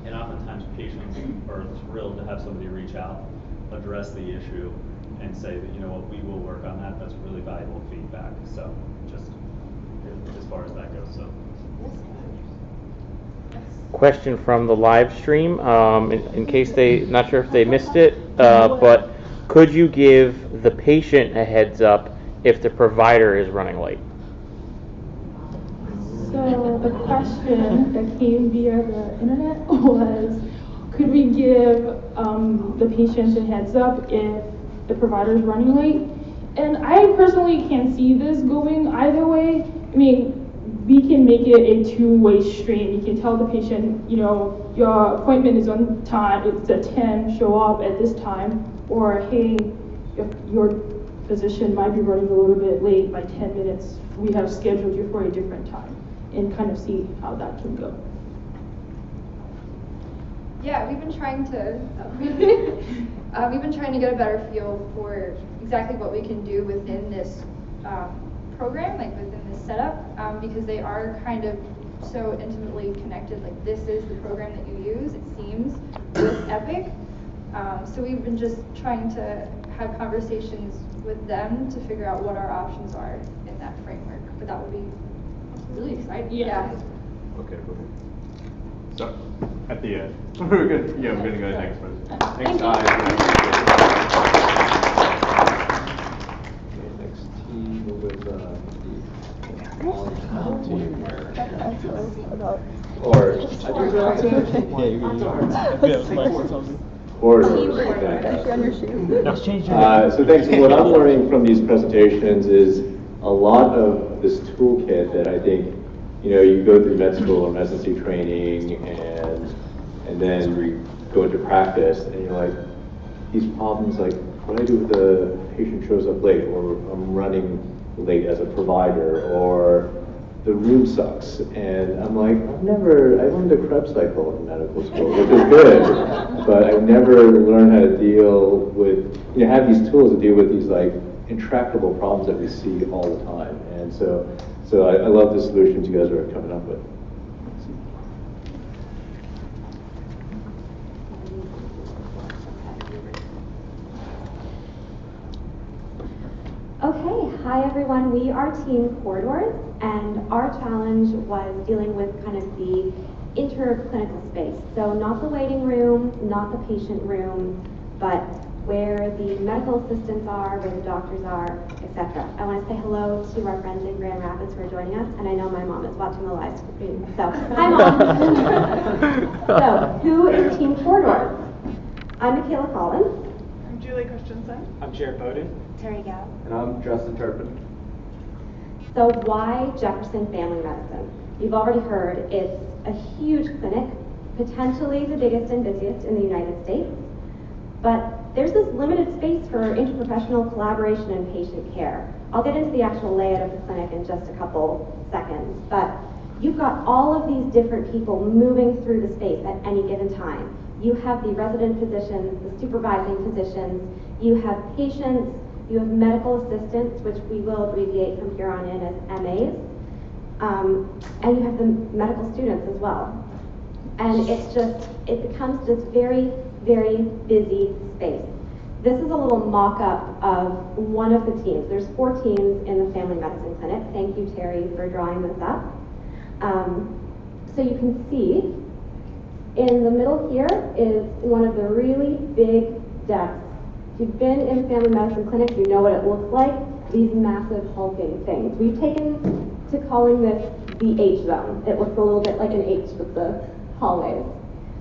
And oftentimes patients are thrilled to have somebody reach out, address the issue, and say that, we will work on that. That's really valuable feedback. So just as far as that goes. So. Question from the live stream, in case not sure if they missed it, but could you give the patient a heads up if the provider is running late? So the question that came via the internet was, could we give the patients a heads up if the provider's running late. And I personally can't see this going either way. I mean, we can make it a two-way stream. You can tell the patient, you know, your appointment is on time, it's at 10, show up at this time, or hey, your physician might be running a little bit late by 10 minutes. We have scheduled you for a different time, and kind of see how that can go. Yeah, we've been trying to get a better feel for exactly what we can do within this program, like within this setup, because they are kind of so intimately connected. Like, this is the program that you use, it seems, with Epic. So we've been just trying to have conversations with them to figure out what our options are in that framework. But that would be really exciting. Yeah. Okay, cool. So, at the end, we're gonna go next person. Next time. Okay, next team with the team. Or so thanks. What I'm learning from these presentations is a lot of this toolkit that I think, you know, you go through med school or residency training, and then we go into practice, and you're like, these problems, like, what do I do if the patient shows up late, or I'm running late as a provider, or the room sucks, and I'm like, I learned a Krebs cycle in medical school, which is good, but I never learned how to deal with, you know, have these tools to deal with these like intractable problems that we see all the time, and so I love the solutions you guys are coming up with. Okay, hi everyone. We are Team Corridors, and our challenge was dealing with kind of the interclinical space. So not the waiting room, not the patient room, but where the medical assistants are, where the doctors are, etc. I want to say hello to our friends in Grand Rapids who are joining us, and I know my mom is watching the live stream. So, hi Mom! So, who is Team Corridors? I'm Michaela Collins. I'm Julie Christensen. I'm Jared Bowden. Terry Gow. And I'm Justin Turpin. So why Jefferson Family Medicine? You've already heard it's a huge clinic, potentially the biggest and busiest in the United States, but there's this limited space for interprofessional collaboration and patient care. I'll get into the actual layout of the clinic in just a couple seconds, but you've got all of these different people moving through the space at any given time. You have the resident physicians, the supervising physicians, you have patients, you have medical assistants, which we will abbreviate from here on in as MAs, and you have the medical students as well. And it becomes this very, very busy space. This is a little mock-up of one of the teams. There's 4 teams in the family medicine clinic. Thank you, Terry, for drawing this up. So you can see, in the middle here is one of the really big desks. If you've been in family medicine clinic, you know what it looks like, these massive hulking things. We've taken to calling this the H zone. It looks a little bit like an H with the hallways.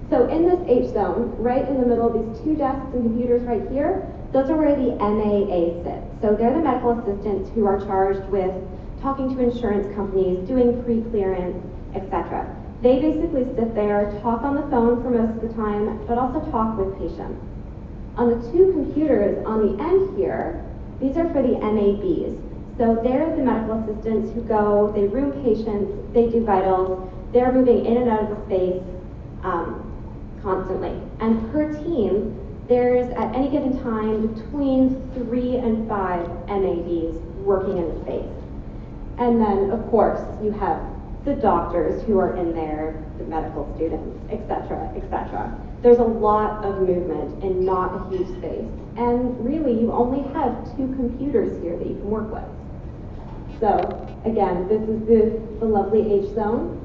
So in this H zone, right in the middle of these 2 desks and computers right here, those are where the MAA sit. So they're the medical assistants who are charged with talking to insurance companies, doing pre-clearance, etc. They basically sit there, talk on the phone for most of the time, but also talk with patients. On the 2 computers on the end here, these are for the MABs. So they're the medical assistants who go, they room patients, they do vitals, they're moving in and out of the space constantly. And per team, there's at any given time between 3 and 5 MABs working in the space. And then, of course, you have the doctors who are in there, the medical students, etc., etc. There's a lot of movement in not a huge space. And really, you only have 2 computers here that you can work with. So, again, this is the lovely H zone.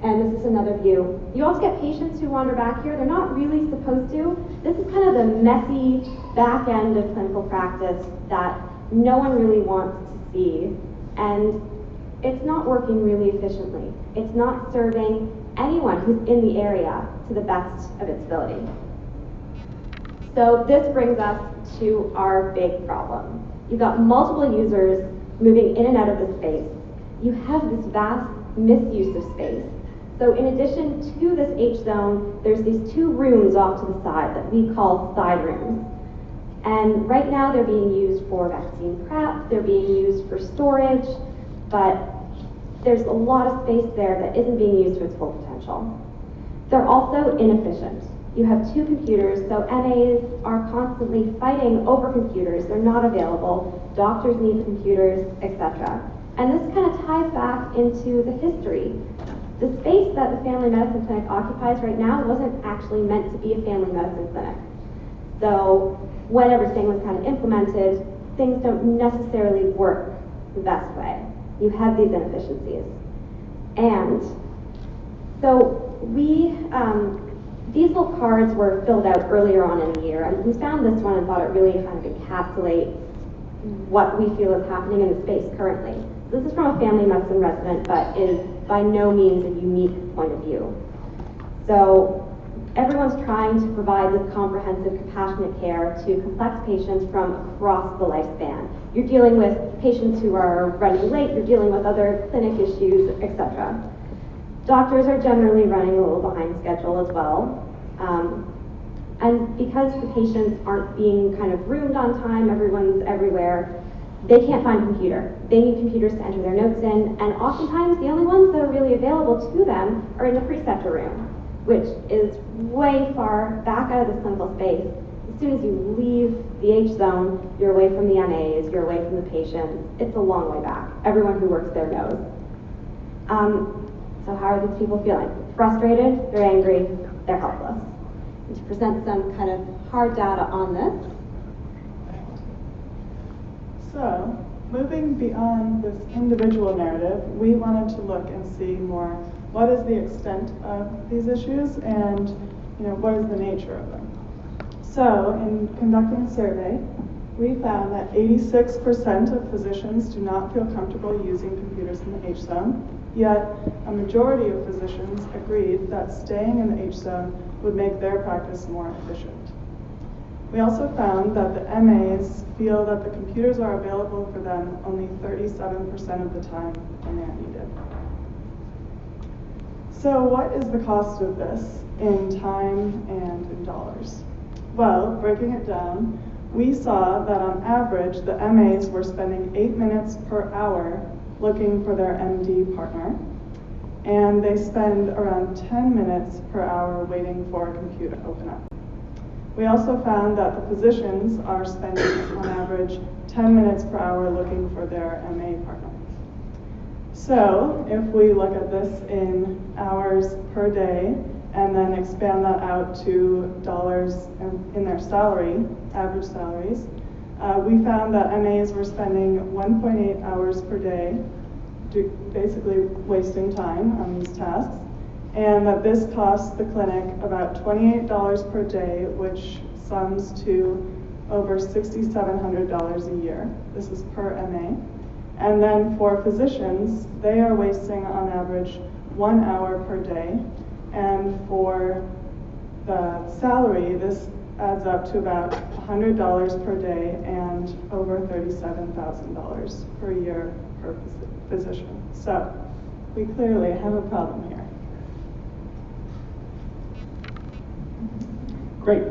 And this is another view. You also get patients who wander back here. They're not really supposed to. This is kind of the messy back end of clinical practice that no one really wants to see. And it's not working really efficiently. It's not serving anyone who's in the area to the best of its ability. So this brings us to our big problem. You've got multiple users moving in and out of the space. You have this vast misuse of space. So in addition to this H zone, there's these 2 rooms off to the side that we call side rooms. And right now they're being used for vaccine prep, they're being used for storage, but there's a lot of space there that isn't being used to its full potential. They're also inefficient. You have 2 computers, so MAs are constantly fighting over computers. They're not available. Doctors need the computers, etc. And this kind of ties back into the history. The space that the family medicine clinic occupies right now wasn't actually meant to be a family medicine clinic. So when everything was kind of implemented, things don't necessarily work the best way. You have these inefficiencies. And so these little cards were filled out earlier on in the year, and we found this one and thought it really kind of encapsulates what we feel is happening in the space currently. This is from a family medicine resident, but is by no means a unique point of view. So everyone's trying to provide this comprehensive, compassionate care to complex patients from across the lifespan. You're dealing with patients who are running late, you're dealing with other clinic issues, etc. Doctors are generally running a little behind schedule as well. And because the patients aren't being kind of roomed on time, everyone's everywhere, they can't find a computer. They need computers to enter their notes in, and oftentimes the only ones that are really available to them are in the preceptor room, which is way far back out of the clinical space. As soon as you leave the H zone, you're away from the MAs, you're away from the patients. It's a long way back. Everyone who works there knows. So how are these people feeling? Frustrated, they're angry, they're helpless. And to present some kind of hard data on this. So, moving beyond this individual narrative, we wanted to look and see more what is the extent of these issues and what is the nature of them. So, in conducting a survey, we found that 86% of physicians do not feel comfortable using computers in the H zone, yet a majority of physicians agreed that staying in the H zone would make their practice more efficient. We also found that the MAs feel that the computers are available for them only 37% of the time when they are needed. So what is the cost of this in time and in dollars? Well, breaking it down, we saw that on average, the MAs were spending 8 minutes per hour looking for their MD partner, and they spend around 10 minutes per hour waiting for a computer to open up. We also found that the physicians are spending, on average, 10 minutes per hour looking for their MA partner. So, if we look at this in hours per day, and then expand that out to dollars in their salary, average salaries, we found that MAs were spending 1.8 hours per day, basically wasting time on these tasks, and that this costs the clinic about $28 per day, which sums to over $6,700 a year. This is per MA. And then for physicians, they are wasting on average 1 hour per day. And for the salary, this adds up to about $100 per day and over $37,000 per year per physician. So we clearly have a problem here. Great.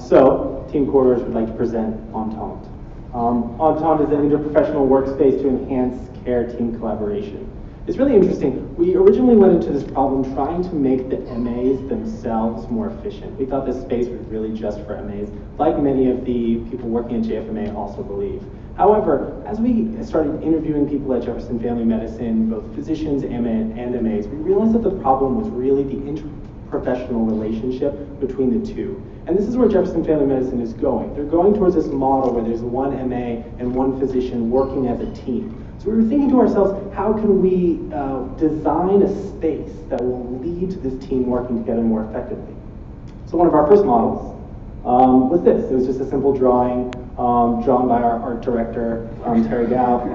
So Team Corridors would like to present Entente. Entente is an interprofessional workspace to enhance care team collaboration. It's really interesting. We originally went into this problem trying to make the MAs themselves more efficient. We thought this space was really just for MAs, like many of the people working at JFMA also believe. However, as we started interviewing people at Jefferson Family Medicine, both physicians and MAs, we realized that the problem was really the interprofessional relationship between the two. And this is where Jefferson Family Medicine is going. They're going towards this model where there's one MA and one physician working as a team. So we were thinking to ourselves, how can we design a space that will lead to this team working together more effectively? So one of our first models was this. It was just a simple drawing drawn by our art director, Terry Gow.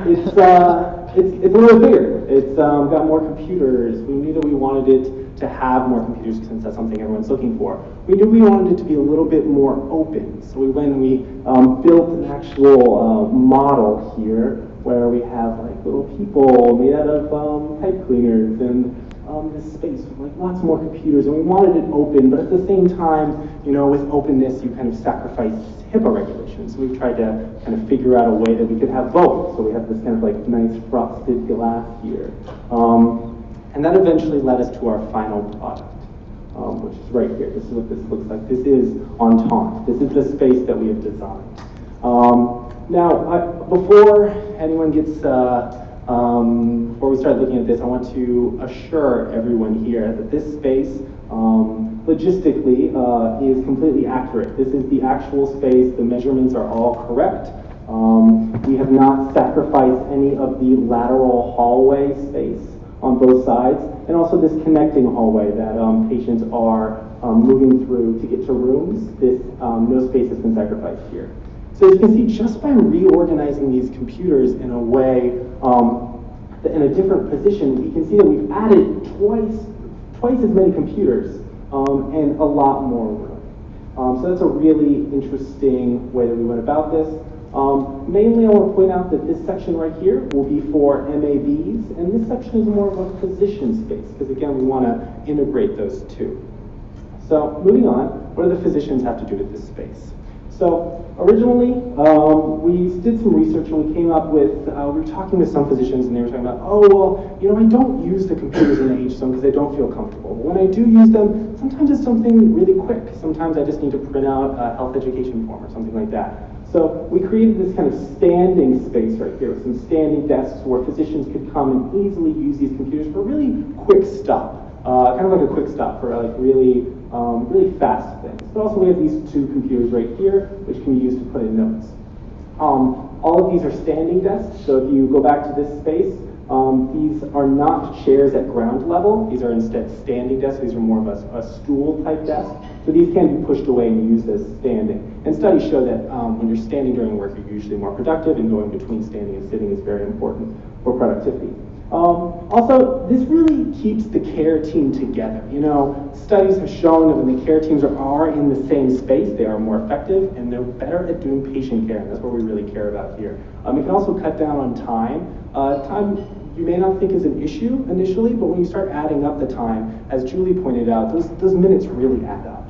It's a little bigger. It's got more computers. We knew that we wanted it to have more computers since that's something everyone's looking for. We knew we wanted it to be a little bit more open. So we went and we built an actual model here where we have like little people made out of pipe cleaners and this space with like lots more computers, and we wanted it open, but at the same time, you know, with openness, you kind of sacrifice HIPAA regulations. So we've tried to kind of figure out a way that we could have both. So we have this kind of like nice frosted glass here. And that eventually led us to our final product, which is right here. This is what this looks like. This is Entente. This is the space that we have designed. Now, before anyone gets, before we start looking at this, I want to assure everyone here that this space, logistically, is completely accurate. This is the actual space. The measurements are all correct. We have not sacrificed any of the lateral hallway space on both sides, and also this connecting hallway that patients are moving through to get to rooms. This no space has been sacrificed here. So as you can see, just by reorganizing these computers in a way, in a different position, we can see that we've added twice as many computers and a lot more room. So that's a really interesting way that we went about this. Mainly I want to point out that this section right here will be for MABs, and this section is more of a physician space, because again, we want to integrate those two. So moving on, what do the physicians have to do with this space? So originally, we did some research and we came up with, we were talking with some physicians and they were talking about, oh, well, you know, I don't use the computers in the H-Zone because I don't feel comfortable. But when I do use them, sometimes it's something really quick. Sometimes I just need to print out a health education form or something like that. So we created this kind of standing space right here with some standing desks where physicians could come and easily use these computers for a really quick stop. Kind of like a quick stop for like really fast things. But also we have these two computers right here, which can be used to put in notes. All of these are standing desks, so if you go back to this space, these are not chairs at ground level. These are instead standing desks. These are more of a stool type desk. So these can be pushed away and used as standing. And studies show that when you're standing during work, you're usually more productive, and going between standing and sitting is very important for productivity. Also, this really keeps the care team together. You know, studies have shown that when the care teams are in the same space, they are more effective and they're better at doing patient care, and that's what we really care about here. It can also cut down on time. Time you may not think is an issue initially, but when you start adding up the time, as Julie pointed out, those minutes really add up.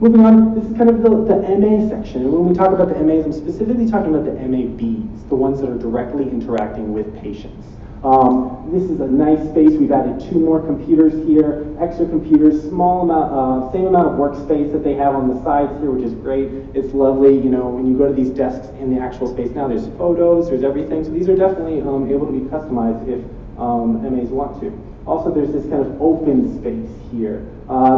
Moving on, this is kind of the MA section. And when we talk about the MAs, I'm specifically talking about the MABs, the ones that are directly interacting with patients. This is a nice space. We've added 2 more computers here, extra computers, small amount, same amount of workspace that they have on the sides here, which is great. It's lovely, you know, when you go to these desks in the actual space now, there's photos, there's everything. So these are definitely able to be customized if MAs want to. Also, there's this kind of open space here.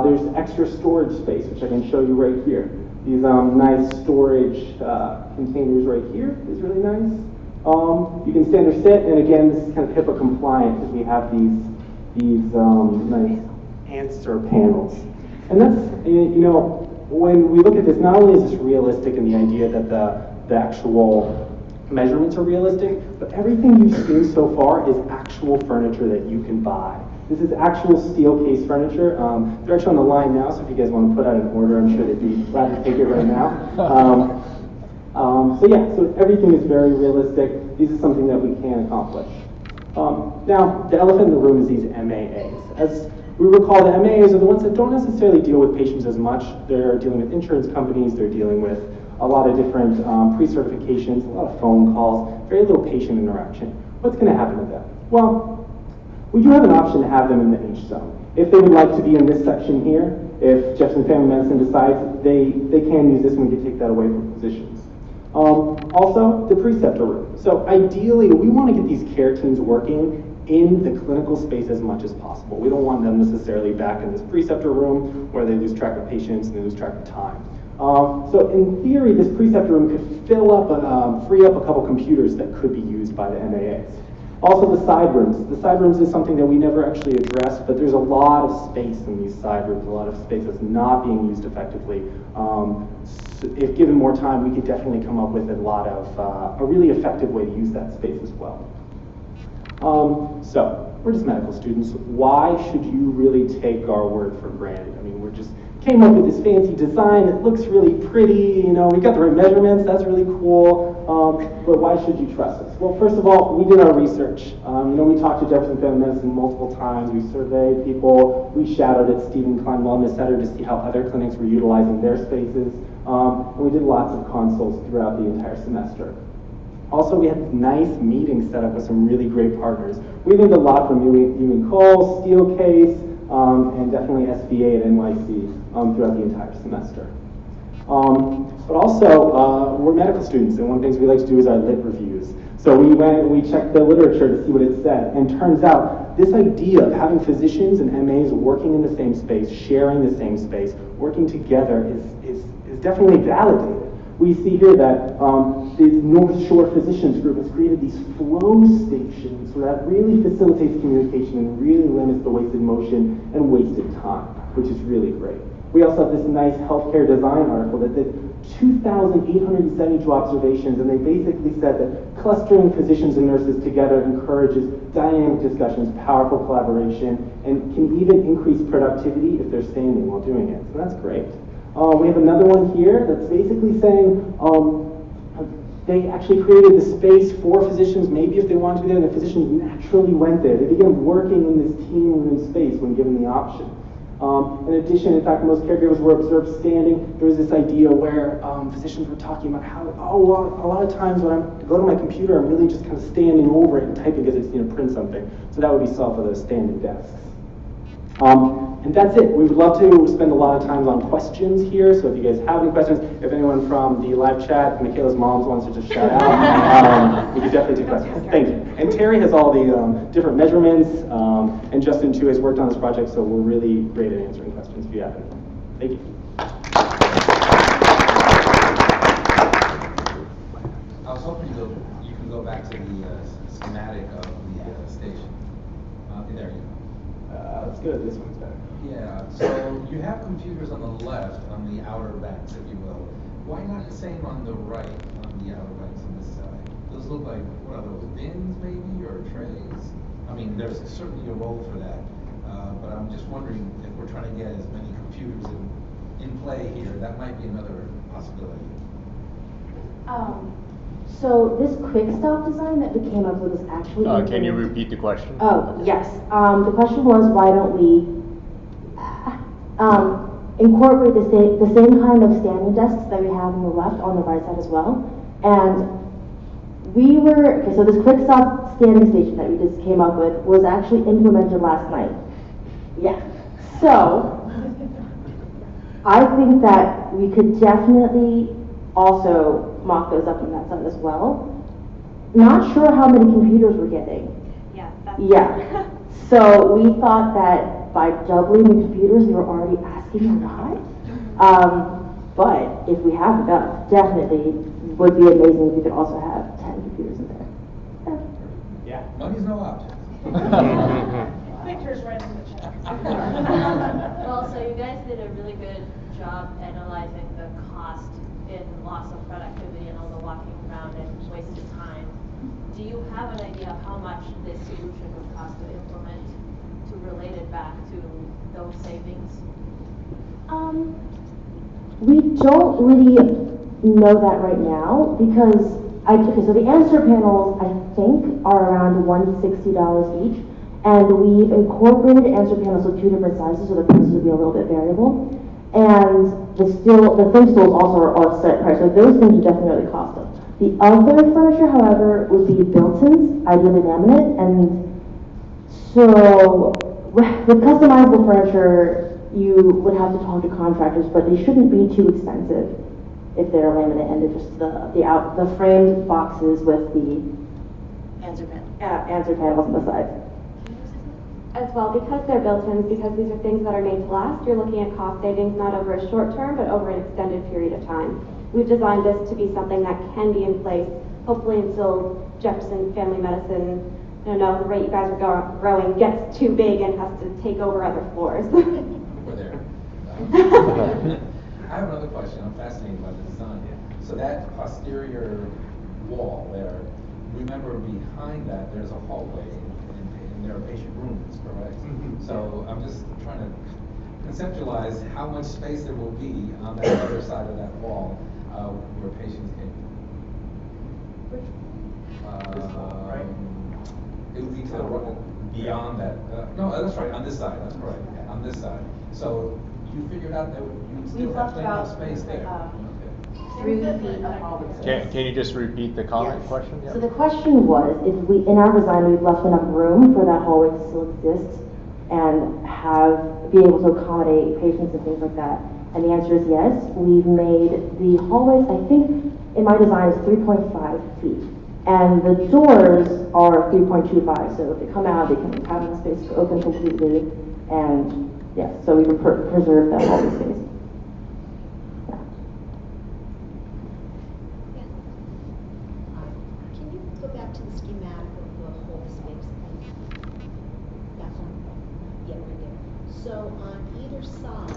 There's extra storage space, which I can show you right here. These nice storage containers right here is really nice. You can stand or sit, and again, this is kind of HIPAA compliant because we have these nice answer panels. And that's, you know, when we look at this, not only is this realistic in the idea that the actual measurements are realistic, but everything you've seen so far is actual furniture that you can buy. This is actual steel case furniture. They're actually on the line now, so if you guys want to put out an order, I'm sure they'd be glad to take it right now. So yeah, so everything is very realistic. This is something that we can accomplish. Now, the elephant in the room is these MAAs. As we recall, the MAAs are the ones that don't necessarily deal with patients as much. They're dealing with insurance companies, they're dealing with a lot of different pre-certifications, a lot of phone calls, very little patient interaction. What's going to happen with them? Well, we do have an option to have them in the H-Zone. If they would like to be in this section here, if Jefferson Family Medicine decides they can use this, and we can take that away from physicians. Also, the preceptor room. So ideally, we want to get these care teams working in the clinical space as much as possible. We don't want them necessarily back in this preceptor room where they lose track of patients and they lose track of time. So in theory, this preceptor room could fill up, free up a couple computers that could be used by the MAAs. Also the side rooms. The side rooms is something that we never actually addressed, but there's a lot of space in these side rooms, a lot of space that's not being used effectively. So if given more time, we could definitely come up with a really effective way to use that space as well. So we're just medical students. Why should you really take our word for granted? I mean, we're just came up with this fancy design that looks really pretty, you know, we got the right measurements, that's really cool, but why should you trust us? Well, first of all, we did our research. You know, we talked to Jefferson Family Medicine multiple times, we surveyed people, we shadowed at Stephen Klein Wellness Center to see how other clinics were utilizing their spaces, and we did lots of consults throughout the entire semester. Also, we had nice meetings set up with some really great partners. We learned a lot from Ewing Cole, Steelcase, and definitely SVA at NYC throughout the entire semester. But also, we're medical students, and one of the things we like to do is our lit reviews. So we went and we checked the literature to see what it said, and turns out this idea of having physicians and MAs working in the same space, sharing the same space, working together is definitely validated. We see here that the North Shore Physicians Group has created these flow stations so that really facilitates communication and really limits the wasted motion and wasted time, which is really great. We also have this nice healthcare design article that did 2,872 observations, and they basically said that clustering physicians and nurses together encourages dynamic discussions, powerful collaboration, and can even increase productivity if they're standing while doing it. So that's great. We have another one here that's basically saying they actually created the space for physicians, maybe if they wanted to be there, and the physicians naturally went there. They began working in this team room space when given the option. In addition, in fact, most caregivers were observed standing. There was this idea where physicians were talking about how, well, a lot of times when I go to my computer, I'm really just kind of standing over it and typing because it's, print something. So that would be solved for those standing desks. And that's it. We would love to spend a lot of time on questions here. So if you guys have any questions, if anyone from the live chat, Michaela's mom wants to just shout out, we could definitely take questions. Thank you. And Terry has all the different measurements, and Justin too has worked on this project, so we're really great at answering questions if you have any. Thank you. I was hoping you can go back to the schematic of the station. There you go. That's good. This one's better. Yeah, so you have computers on the left, on the outer banks, if you will. Why not the same on the right, on the outer banks on this side? Those look like, what are those, bins maybe, or trays? I mean, there's certainly a role for that, but I'm just wondering if we're trying to get as many computers in play here, that might be another possibility. So this quick stop design that we came up with is actually... Can you repeat the question? Oh, yes. The question was, why don't we incorporate the same kind of standing desks that we have on the left on the right side as well? And we were... Okay, so this quick stop standing station that we just came up with was actually implemented last night. Yeah. So, I think that we could definitely also mock those up on that side as well. Not sure how many computers we're getting. Yeah. So we thought that by doubling the computers, we were already asking a lot. But if we have enough, definitely would be amazing if we could also have 10 computers in there. Yeah. Money's no object. Pictures right in the chat. Well, so you guys did a really good job analyzing the cost in loss of productivity and all the walking around and wasted time. Do you have an idea of how much this solution would cost to implement to relate it back to those savings? We don't really know that right now because so the answer panels I think are around $160 each, and we've incorporated answer panels with two different sizes so the prices will be a little bit variable. And the thing stools also are all set price, so those things would definitely cost them. The other furniture, however, would be built-ins, ideally laminate, and so with customizable furniture, you would have to talk to contractors, but they shouldn't be too expensive if they're laminate, and it's just the framed boxes with the answer panels on the sides. As well, because they're built-ins, because these are things that are made to last, you're looking at cost savings not over a short term, but over an extended period of time. We've designed this to be something that can be in place, hopefully until Jefferson Family Medicine, I don't know, the rate you guys are growing gets too big and has to take over other floors. We're there. I have another question. I'm fascinated by the design here. So that posterior wall there, remember behind that there's a hallway. And there are patient rooms, correct? So I'm just trying to conceptualize how much space there will be on that other side of that wall where patients can. It would be to the right, beyond that. No, that's right, on this side, that's correct, on this side. So you figured out that you still have plenty of space there. 3 feet of hallway space. Can you just repeat the comment question? So the question was, if we, in our design, we've left enough room for that hallway to still exist and be able to accommodate patients and things like that. And the answer is yes. We've made the hallways, I think, in my design is 3.5 feet. And the doors are 3.25, so if they come out, they can have the space to open completely. And yes, so we preserve that hallway space. Can you go back to the schematic of the whole space? That one? Yeah, right there. So on either side,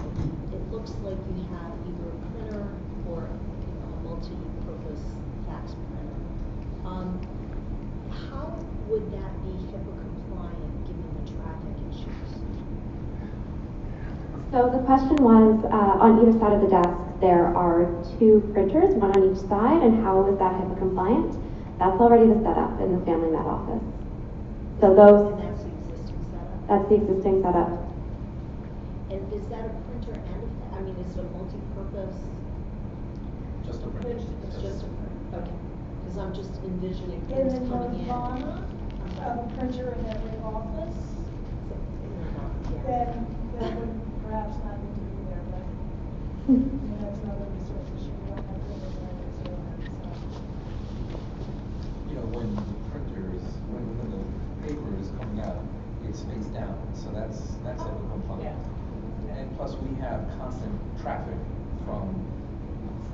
it looks like you have either a printer or a multi-purpose fax printer. How would that be HIPAA compliant given the traffic issues? So the question was, on either side of the desk, there are 2 printers, one on each side, and how is that HIPAA compliant? That's already the setup in the Family Med office. So those. And that's the existing setup? That's the existing setup. And is that a printer and is it a multi-purpose? Just a printer. It's just a printer, okay. Because I'm just envisioning In things the coming in. nirvana of a printer in every office, then that would perhaps not need to be there, but that's another resource issue. We don't have to do that. You know, when the printers, when the paper is coming out, it's spaced down, so that's HIPAA compliant. And plus we have constant traffic from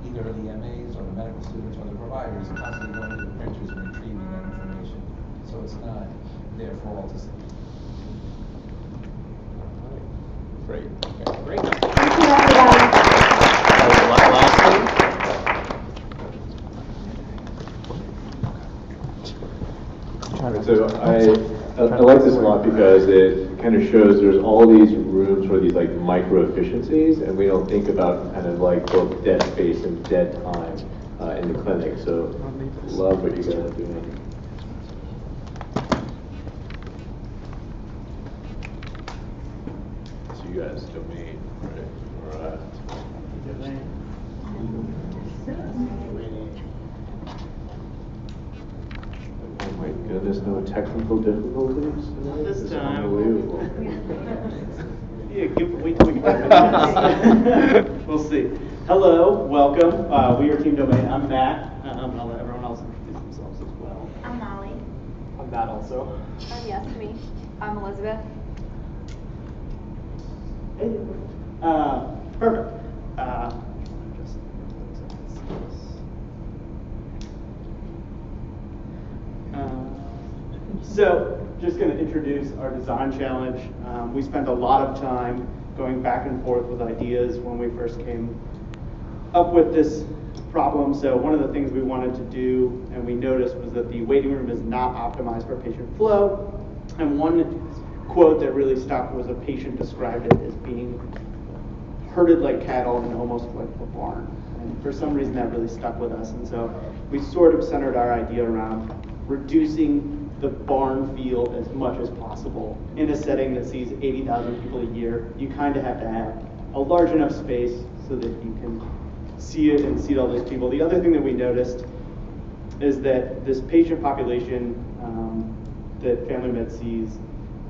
either the MAs or the medical students or the providers constantly going to the printers and retrieving that information. So it's not there for all to see. Great. Great. Thank you, everybody. So I like this a lot because it kind of shows there's all these rooms for these like micro efficiencies, and we don't think about kind of like both dead space and dead time in the clinic. So love what you guys are doing. So you guys domain, right? All right. Oh my goodness, no technical difficulties? This time. Unbelievable. Yeah, wait till we get back. We'll see. Hello, welcome. We are Team Domain. I'm Matt. I'll let everyone else introduce themselves as well. I'm Molly. I'm Matt also. Yes, me. I'm Elizabeth. Perfect. So, just going to introduce our design challenge. We spent a lot of time going back and forth with ideas when we first came up with this problem. So one of the things we wanted to do, and we noticed, was that the waiting room is not optimized for patient flow. And one quote that really stuck was a patient described it as being herded like cattle and almost like a barn. And for some reason that really stuck with us. And so we sort of centered our idea around reducing the barn feel as much as possible. In a setting that sees 80,000 people a year, you kind of have to have a large enough space so that you can see it and see all those people. The other thing that we noticed is that this patient population that Family Med sees,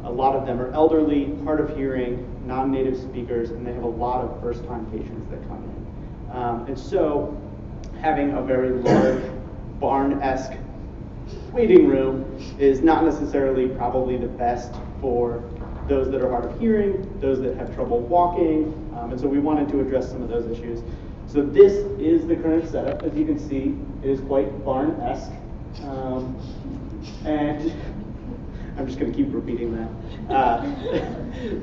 a lot of them are elderly, hard of hearing, non-native speakers, and they have a lot of first-time patients that come in. And so having a very large barn-esque waiting room is not necessarily probably the best for those that are hard of hearing, those that have trouble walking, and so we wanted to address some of those issues. So this is the current setup. As you can see, it is quite barn-esque, and I'm just going to keep repeating that.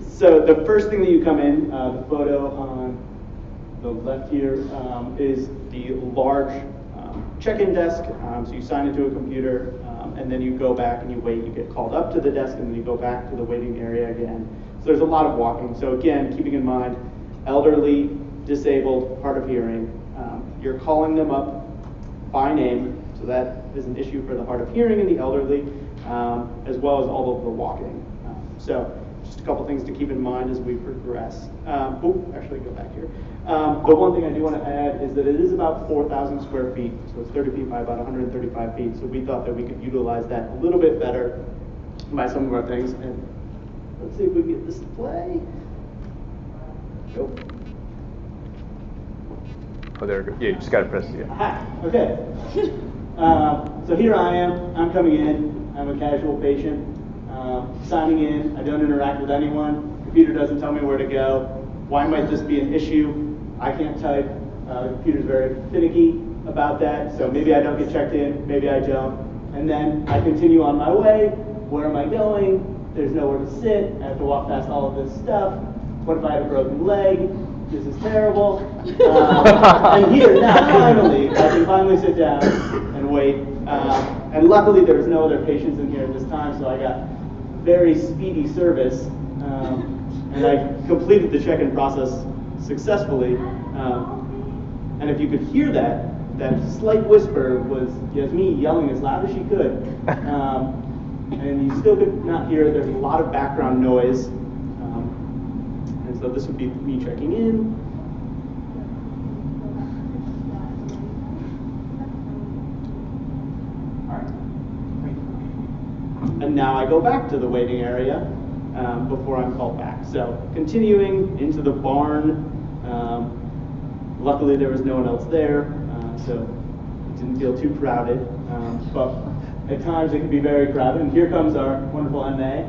So the first thing that you come in, the photo on the left here, is the large check-in desk, so you sign into a computer, and then you go back and you wait. You get called up to the desk, and then you go back to the waiting area again. So there's a lot of walking. So again, keeping in mind, elderly, disabled, hard of hearing, you're calling them up by name, so that is an issue for the hard of hearing and the elderly, as well as all of the walking. So just a couple things to keep in mind as we progress. Actually go back here. The one thing I do want to add is that it is about 4,000 square feet, so it's 30 feet by about 135 feet, so we thought that we could utilize that a little bit better by some of our things. And let's see if we can get this to play. Nope. Oh, there we go. Yeah, you just got to press it. Aha, okay. So here I am. I'm coming in. I'm a casual patient. Signing in. I don't interact with anyone. Computer doesn't tell me where to go. Why might this be an issue? I can't type. The computer's very finicky about that. So maybe I don't get checked in. Maybe I don't. And then I continue on my way. Where am I going? There's nowhere to sit. I have to walk past all of this stuff. What if I had a broken leg? This is terrible. And here, now, finally, I can finally sit down and wait. And luckily, there was no other patients in here at this time, so I got very speedy service. And I completed the check-in process successfully. And if you could hear that slight whisper was me yelling as loud as she could. And you still could not hear it. There's a lot of background noise. And so this would be me checking in. All right. And now I go back to the waiting area before I'm called back. So continuing into the barn. Luckily there was no one else there, so it didn't feel too crowded. But at times it can be very crowded. And here comes our wonderful MA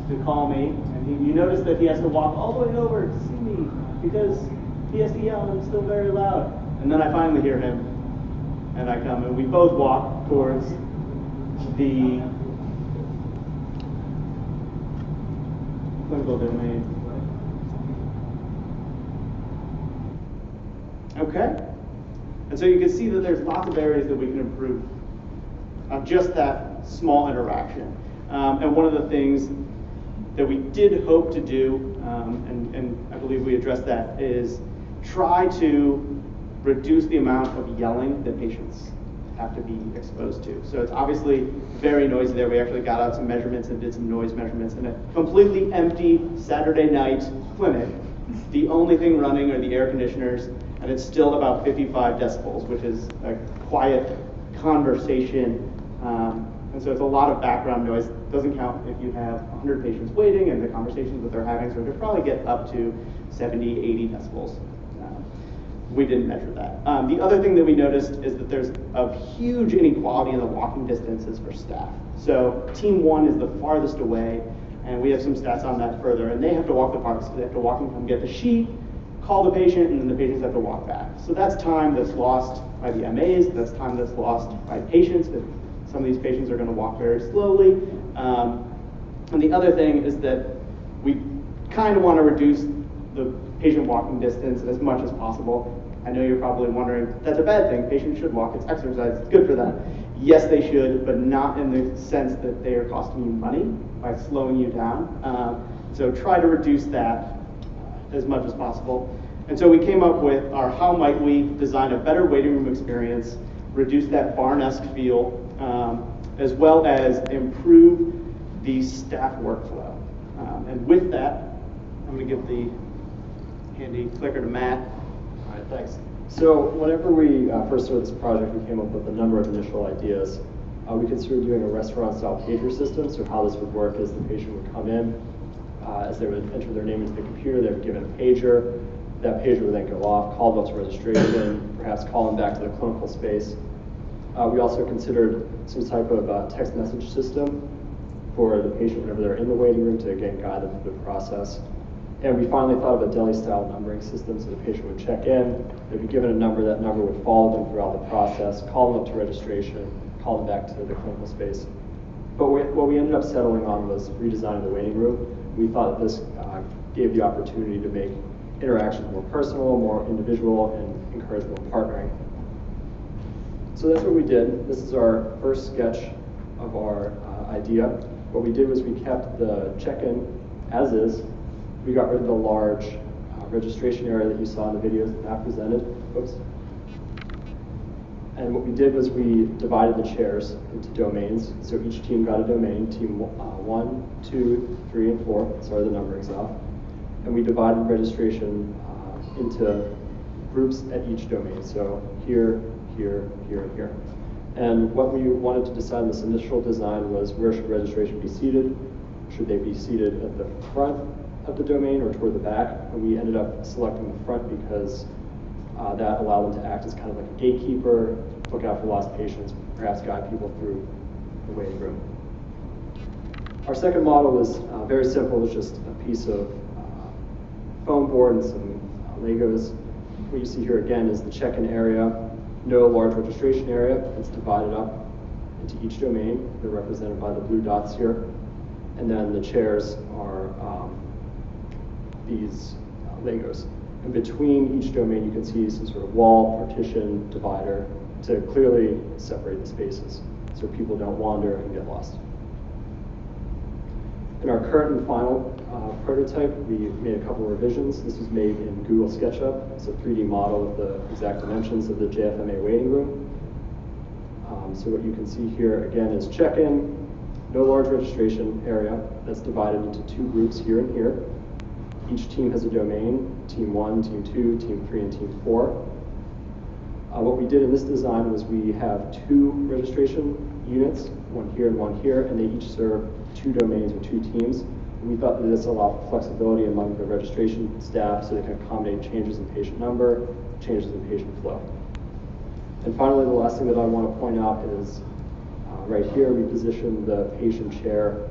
to call me. And you notice that he has to walk all the way over to see me because he has to yell and I'm still very loud. And then I finally hear him and I come and we both walk towards the clinical domain. Okay? And so you can see that there's lots of areas that we can improve on just that small interaction. And one of the things that we did hope to do, and I believe we addressed that, is try to reduce the amount of yelling that patients have to be exposed to. So it's obviously very noisy there. We actually got out some measurements and did some noise measurements in a completely empty Saturday night clinic. The only thing running are the air conditioners, and it's still about 55 decibels, which is a quiet conversation. And so it's a lot of background noise. Doesn't count if you have 100 patients waiting and the conversations that they're having, so it could probably get up to 70, 80 decibels. We didn't measure that. The other thing that we noticed is that there's a huge inequality in the walking distances for staff. So team 1 is the farthest away, and we have some stats on that further, and they have to walk the park, so they have to walk and come get the sheet, call the patient, and then the patients have to walk back. So that's time that's lost by the MAs, that's time that's lost by patients. Some of these patients are going to walk very slowly. And the other thing is that we kind of want to reduce the patient walking distance as much as possible. I know you're probably wondering, that's a bad thing. Patients should walk, it's exercise, it's good for them. Yes, they should, but not in the sense that they are costing you money by slowing you down. So try to reduce that as much as possible. And so we came up with our how might we design a better waiting room experience, reduce that barn-esque feel, as well as improve the staff workflow. And with that, I'm going to give the handy clicker to Matt. All right, thanks. So whenever we first started this project, we came up with a number of initial ideas. We considered doing a restaurant-style pager system. So how this would work is the patient would come in, as they would enter their name into the computer, they would be given a pager. That pager would then go off, call them up to registration, perhaps call them back to the clinical space. We also considered some type of text message system for the patient whenever they're in the waiting room to, again, guide them through the process. And we finally thought of a deli-style numbering system, so the patient would check in, they'd be given a number, that number would follow them throughout the process, call them up to registration, call them back to the clinical space. But what we ended up settling on was redesigning the waiting room. We thought that this gave the opportunity to make interactions more personal, more individual, and encourage more partnering. So that's what we did. This is our first sketch of our idea. What we did was we kept the check-in as is. We got rid of the large registration area that you saw in the videos that Matt presented. Oops. And what we did was we divided the chairs into domains. So each team got a domain, team 1, 2, 3, and 4. Sorry, the numbering's off. And we divided registration into groups at each domain. So here, here, here, and here. And what we wanted to decide in this initial design was where should registration be seated? Should they be seated at the front of the domain or toward the back? And we ended up selecting the front because that allowed them to act as kind of like a gatekeeper, look out for lost patients, perhaps guide people through the waiting room. Our second model was very simple. It was just a piece of foam board and some Legos. What you see here again is the check-in area, no large registration area. It's divided up into each domain. They're represented by the blue dots here. And then the chairs are these Legos. And between each domain, you can see some sort of wall, partition, divider to clearly separate the spaces so people don't wander and get lost. In our current and final prototype, we made a couple of revisions. This was made in Google SketchUp. It's a 3D model of the exact dimensions of the JFMA waiting room. So what you can see here again is check-in, no large registration area that's divided into 2 groups here and here. Each team has a domain, team 1, team 2, team 3, and team 4. What we did in this design was we have 2 registration units, one here and one here, and they each serve 2 domains or 2 teams. And we thought that this allowed flexibility among the registration staff so they can accommodate changes in patient number, changes in patient flow. And finally, the last thing that I want to point out is right here we position the patient chair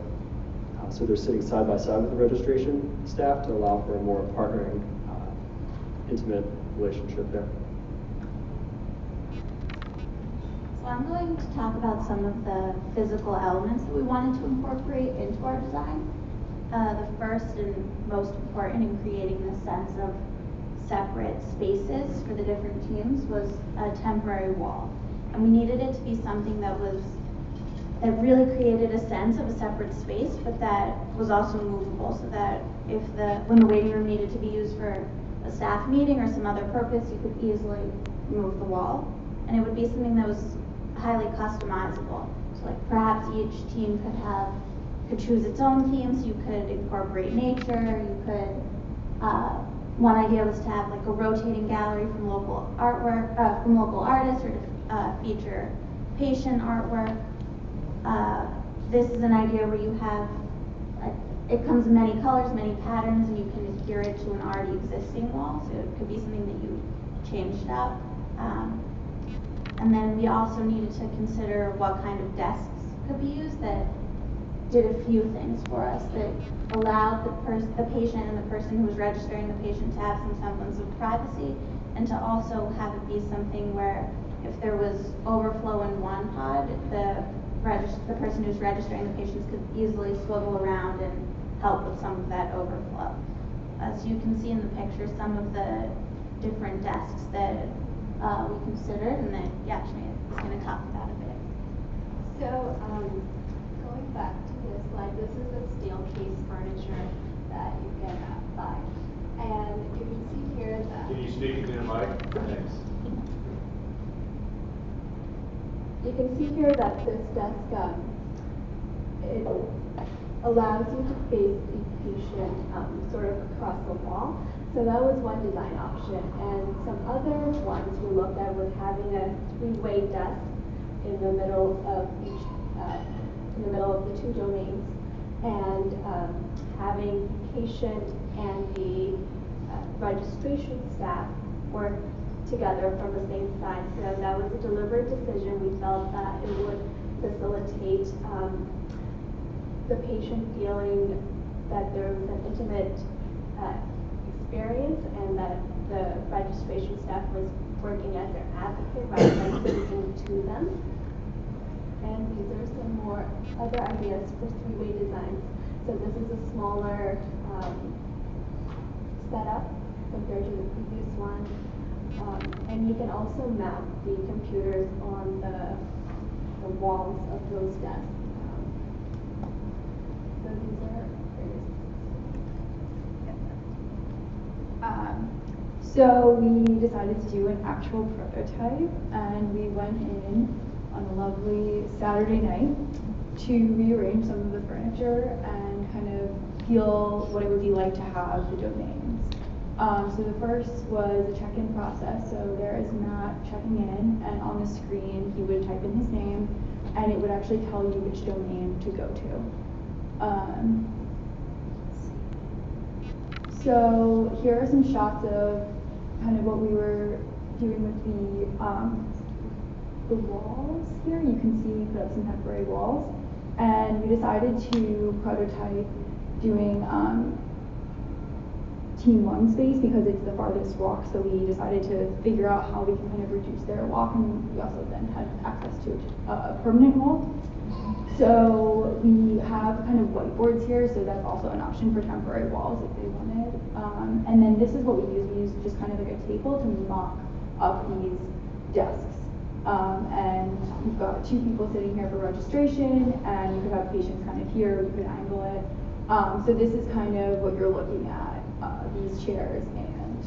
so they're sitting side by side with the registration staff to allow for a more partnering, intimate relationship there. So I'm going to talk about some of the physical elements that we wanted to incorporate into our design. The first and most important in creating this sense of separate spaces for the different teams was a temporary wall. And we needed it to be something that really created a sense of a separate space, but that was also movable so that when the waiting room needed to be used for a staff meeting or some other purpose, you could easily move the wall. And it would be something that was highly customizable. So like perhaps each team could choose its own theme, so you could incorporate nature, you could, one idea was to have like a rotating gallery from local artwork, from local artists, or to feature patient artwork. This is an idea where you have, it comes in many colors, many patterns, and you can adhere it to an already existing wall, so it could be something that you changed up. And then we also needed to consider what kind of desks could be used that did a few things for us, that allowed the patient and the person who was registering the patient to have some semblance of privacy, and to also have it be something where if there was overflow in one pod, the person who's registering the patients could easily swivel around and help with some of that overflow. So you can see in the picture some of the different desks that we considered, and then Yashmi is going to talk about a bit. So going back to this slide, this is a steel case furniture that you can buy. And you can see here that... Can you speak into the mic? Thanks. You can see here that this desk, it allows you to face the patient sort of across the wall. So that was one design option. And some other ones we looked at was having a 3-way desk in the middle of the 2 domains, and having the patient and the registration staff work together from the same side. So that was a deliberate decision. We felt that it would facilitate the patient feeling that there was an intimate experience, and that the registration staff was working as their advocate rather than speaking to them. And these are some more other ideas for 3-way designs. So this is a smaller setup compared to the previous one. And you can also mount the computers on walls of those desks. So these are so we decided to do an actual prototype, and we went in on a lovely Saturday night to rearrange some of the furniture and kind of feel what it would be like to have the domains. So the first was a check-in process. So there is Matt checking in, and on the screen he would type in his name, and it would actually tell you which domain to go to. So here are some shots of kind of what we were doing with the walls here. You can see we put up some temporary walls, and we decided to prototype doing Team 1 space because it's the farthest walk, so we decided to figure out how we can kind of reduce their walk, and we also then had access to a permanent wall. So we have kind of whiteboards here, so that's also an option for temporary walls if they wanted. And then this is what we use. We use just kind of like a table to mock up these desks. And we've got 2 people sitting here for registration, and you could have patients kind of here, you could angle it. So this is kind of what you're looking at, these chairs and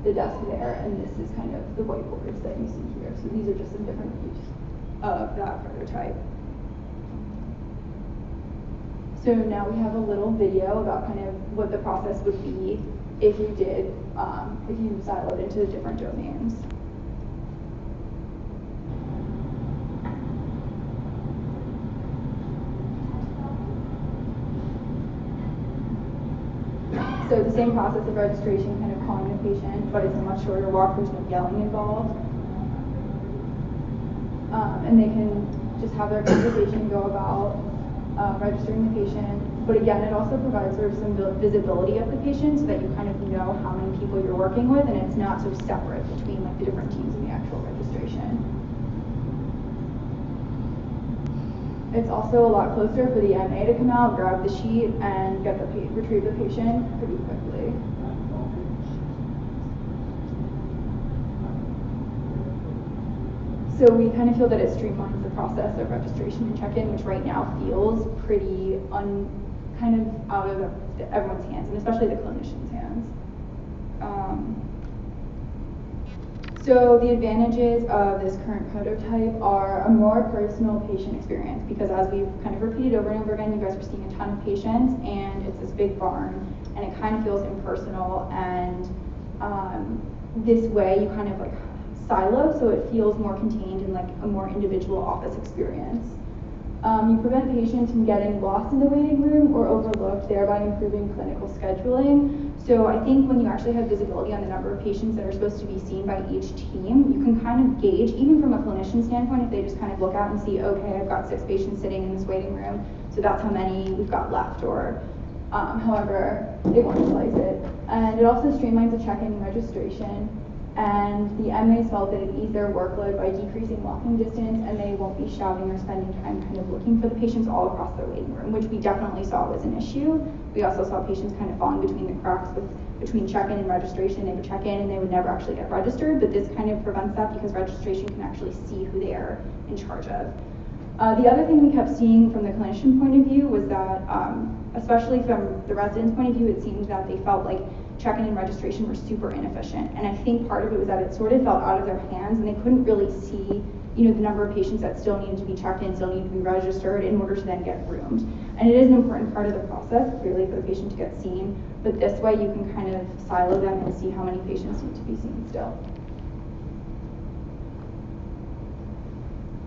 the desk there, and this is kind of the whiteboards that you see here. So these are just some different views of that prototype. So now we have a little video about kind of what the process would be if you did, if you siloed into different domains. So the same process of registration, kind of calling the patient, but it's a much shorter walk, there's no yelling involved. And they can just have their conversation go about registering the patient. But again, it also provides sort of some visibility of the patient so that you kind of know how many people you're working with, and it's not so separate between like the different teams in the actual registration. It's also a lot closer for the MA to come out, grab the sheet, and get retrieve the patient pretty quickly. So we kind of feel that it streamlines the process of registration and check-in, which right now feels pretty kind of out of everyone's hands, and especially the clinician's hands. So the advantages of this current prototype are a more personal patient experience, because as we've kind of repeated over and over again, you guys are seeing a ton of patients, and it's this big barn, and it kind of feels impersonal, and this way you kind of like silo, so it feels more contained in like a more individual office experience. You prevent patients from getting lost in the waiting room or overlooked, thereby improving clinical scheduling. So I think when you actually have visibility on the number of patients that are supposed to be seen by each team, you can kind of gauge, even from a clinician standpoint, if they just kind of look out and see, okay, I've got 6 patients sitting in this waiting room, so that's how many we've got left, or however they want to slice it. And it also streamlines the check-in and registration. And the MAs felt that it eased their workload by decreasing walking distance, and they won't be shouting or spending time kind of looking for the patients all across their waiting room, which we definitely saw was an issue. We also saw patients kind of falling between the cracks between check-in and registration. They would check in and they would never actually get registered, but this kind of prevents that because registration can actually see who they are in charge of. The other thing we kept seeing from the clinician point of view was that, especially from the resident's point of view, it seemed that they felt like check-in and registration were super inefficient. And I think part of it was that it sort of felt out of their hands, and they couldn't really see, the number of patients that still needed to be checked in, still needed to be registered in order to then get roomed. And it is an important part of the process, clearly, for the patient to get seen, but this way you can kind of silo them and see how many patients need to be seen still.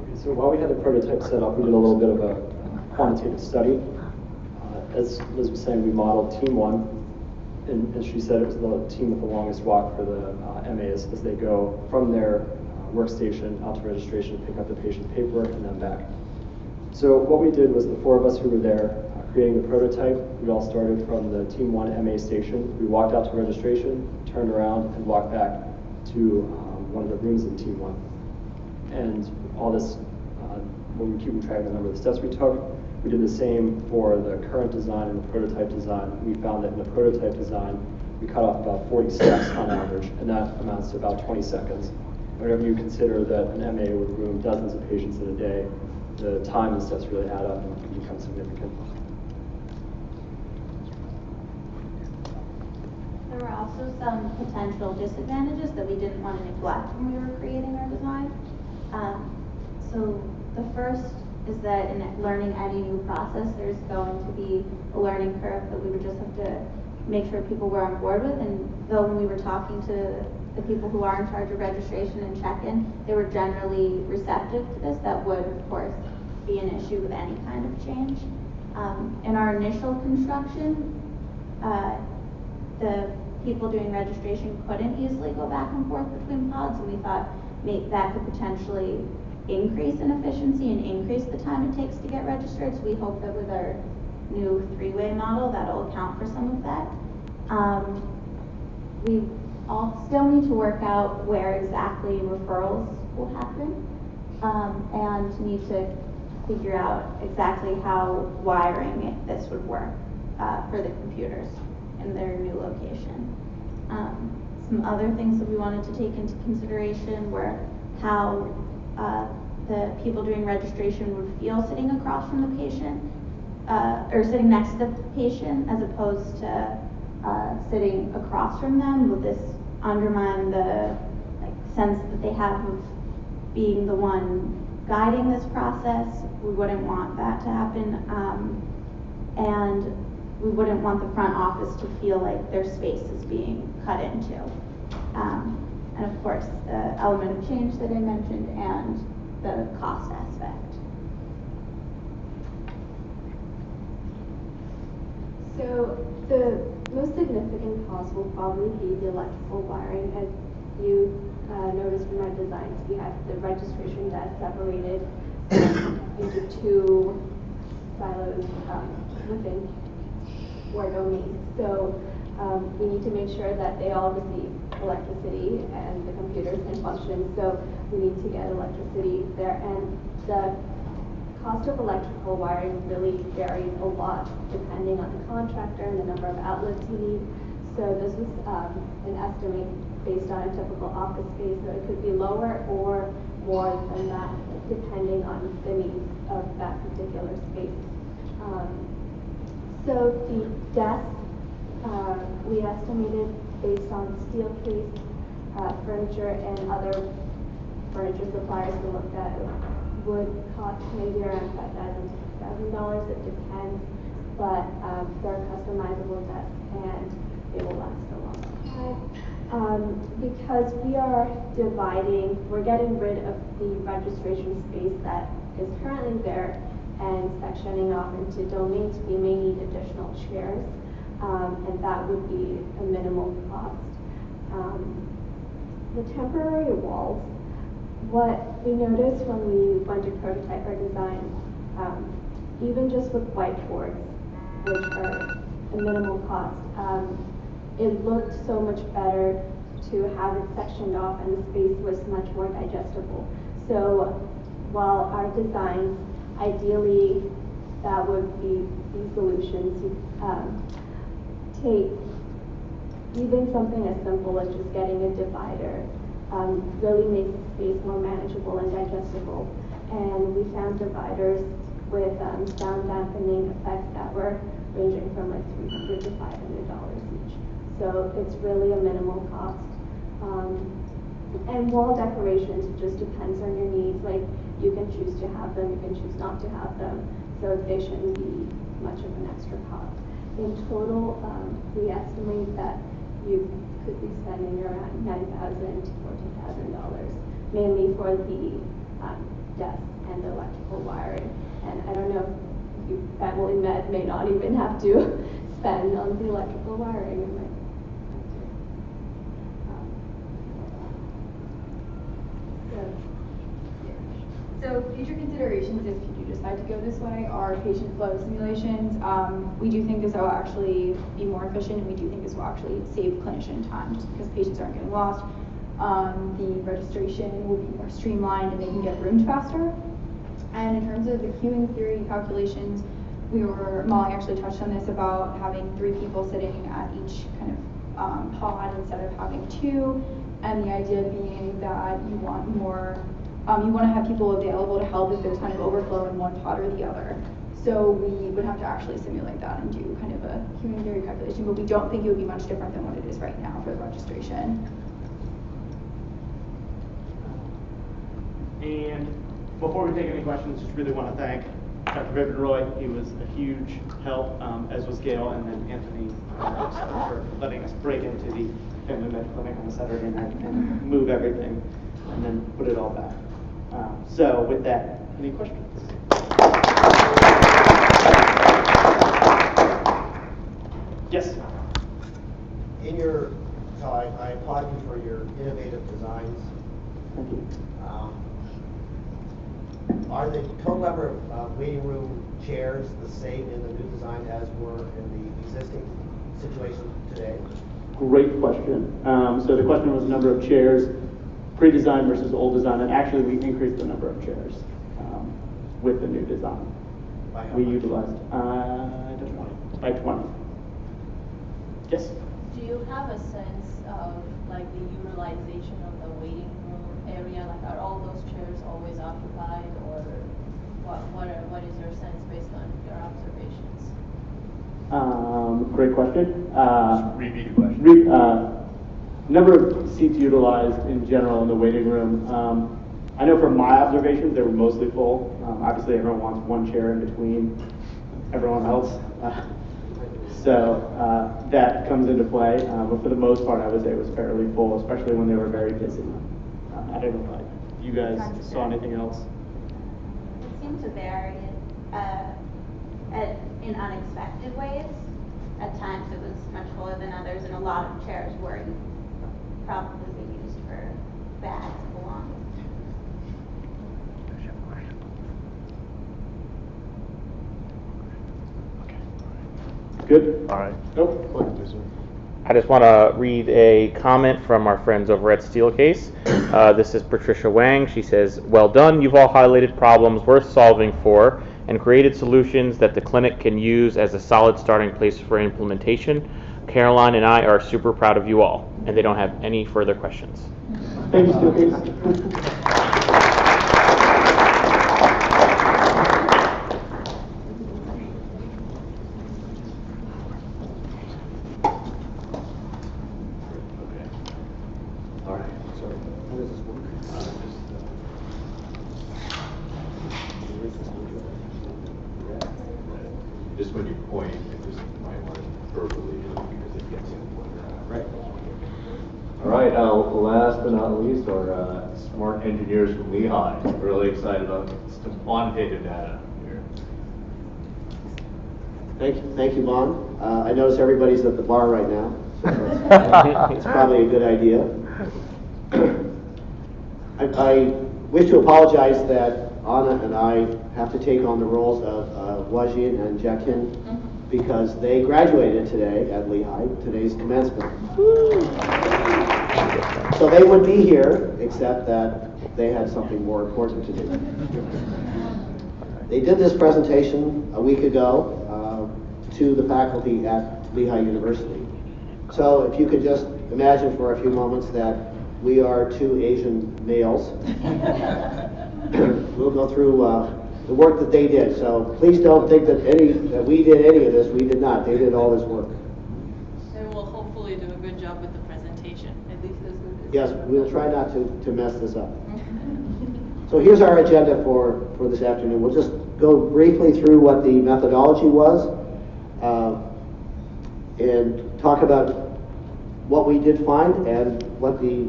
Okay, so while we had the prototype set up, we did a little bit of a quantitative study. As Liz was saying, we modeled Team 1. And as she said, it was the team with the longest walk for the MAs as they go from their workstation out to registration to pick up the patient paperwork and then back. So what we did was the 4 of us who were there creating the prototype, we all started from the Team 1 MA station. We walked out to registration, turned around, and walked back to one of the rooms in Team 1. And all this, when we keep track of the number of the steps we took, we did the same for the current design and the prototype design. We found that in the prototype design, we cut off about 40 steps on average, and that amounts to about 20 seconds. Whenever you consider that an MA would room dozens of patients in a day, the time and steps really add up and can become significant. There were also some potential disadvantages that we didn't want to neglect when we were creating our design. So the first is that in learning any new process, there's going to be a learning curve that we would just have to make sure people were on board with. And though when we were talking to the people who are in charge of registration and check-in, they were generally receptive to this. That would, of course, be an issue with any kind of change. In our initial construction, the people doing registration couldn't easily go back and forth between pods, and we thought that could potentially increase in efficiency and increase the time it takes to get registered. So we hope that with our new three-way model, that'll account for some of that. We all still need to work out where exactly referrals will happen, and need to figure out exactly how wiring this would work for the computers in their new location. Some other things that we wanted to take into consideration were how the people doing registration would feel sitting across from the patient, or sitting next to the patient as opposed to sitting across from them. Would this undermine the sense that they have of being the one guiding this process? We wouldn't want that to happen. And we wouldn't want the front office to feel like their space is being cut into. And of course, the element of change that I mentioned and the cost aspect. So the most significant cost will probably be the electrical wiring. As you noticed from our designs, we have the registration desk separated into two silos within 4 domains. So we need to make sure that they all receive electricity and the computers can function. So we need to get electricity there. And the cost of electrical wiring really varies a lot depending on the contractor and the number of outlets you need. So this was an estimate based on a typical office space, so it could be lower or more than that depending on the needs of that particular space. So the desk, we estimated based on steel case, furniture, and other furniture suppliers we looked at, would cost maybe around $5,000 to $6,000. It depends, but they're customizable desks and they will last a long time. Because we are dividing, we're getting rid of the registration space that is currently there and sectioning off into domains, we may need additional chairs, and that would be a minimal cost. The temporary walls, what we noticed when we went to prototype our design, even just with whiteboards, which are a minimal cost, it looked so much better to have it sectioned off and the space was much more digestible. So while our designs, ideally that would be the solution to take even something as simple as just getting a divider, really makes the space more manageable and digestible. And we found dividers with sound dampening effects that were ranging from like $300 to $500 each. So it's really a minimal cost. And wall decorations, it just depends on your needs. Like you can choose to have them, you can choose not to have them. So they shouldn't be much of an extra cost. In total, we estimate that you could be spending around $9,000 to $14,000, mainly for the desk and the electrical wiring. And I don't know, you family med may not even have to spend on the electrical wiring. So future considerations if you do decide to go this way are patient flow simulations. We do think this will actually be more efficient, and we do think this will actually save clinician time just because patients aren't getting lost. The registration will be more streamlined and they can get roomed faster. And in terms of the queuing theory calculations, Molly actually touched on this about having 3 people sitting at each kind of pod instead of having 2. And the idea being that you want more You want to have people available to help if there's kind of overflow in one pod or the other. So we would have to actually simulate that and do kind of a human varied calculation, but we don't think it would be much different than what it is right now for the registration. And before we take any questions, just really want to thank Dr. Vivian Roy. He was a huge help, as was Gail, and then Anthony for letting us break into the Family Med Clinic on a Saturday night and move everything and then put it all back. So with that, any questions? Yes? In your, so I applaud you for your innovative designs. Thank you. Are the total number of waiting room chairs the same in the new design as were in the existing situation today? Great question. So the question was the number of chairs pre-design versus old design, and actually we increased the number of chairs with the new design. By how We much? utilized, I don't know, by 20. Yes? Do you have a sense of like the utilization of the waiting room area? Like, are all those chairs always occupied, or what is your sense based on your observations? Great question. Repeat the question. Number of seats utilized in general in the waiting room. I know from my observations, they were mostly full. Obviously, everyone wants one chair in between everyone else. So that comes into play. But for the most part, I would say it was fairly full, especially when they were very busy. I don't know if you guys saw anything else. It seemed to vary in unexpected ways. At times it was much fuller than others, and a lot of chairs were probably being used for bags of belongings. Good? All right. Nope. I just want to read a comment from our friends over at Steelcase. This is Patricia Wang. She says, "Well done. You've all highlighted problems worth solving for and created solutions that the clinic can use as a solid starting place for implementation. Caroline and I are super proud of you all." And they don't have any further questions. Thank you, Steelcase. All right. So how does this work? Just when you point, you just might want to verbally, because it gets in. Right. All right, last but not least, our smart engineers from Lehigh. Really excited about some quantitative data here. Thank you, Vaughn. I notice everybody's at the bar right now, so it's probably a good idea. I wish to apologize that Anna and I have to take on the roles of Wajid and Jakin because they graduated today at Lehigh, today's commencement. So they would be here, except that they had something more important to do. They did this presentation a week ago to the faculty at Lehigh University. So if you could just imagine for a few moments that we are two Asian males. We'll go through the work that they did. So please don't think that we did any of this. We did not. They did all this work. They will hopefully do a good job with the presentation, at least as good as. Yes, we'll try not to mess this up. So here's our agenda for this afternoon. We'll just go briefly through what the methodology was and talk about what we did find and what the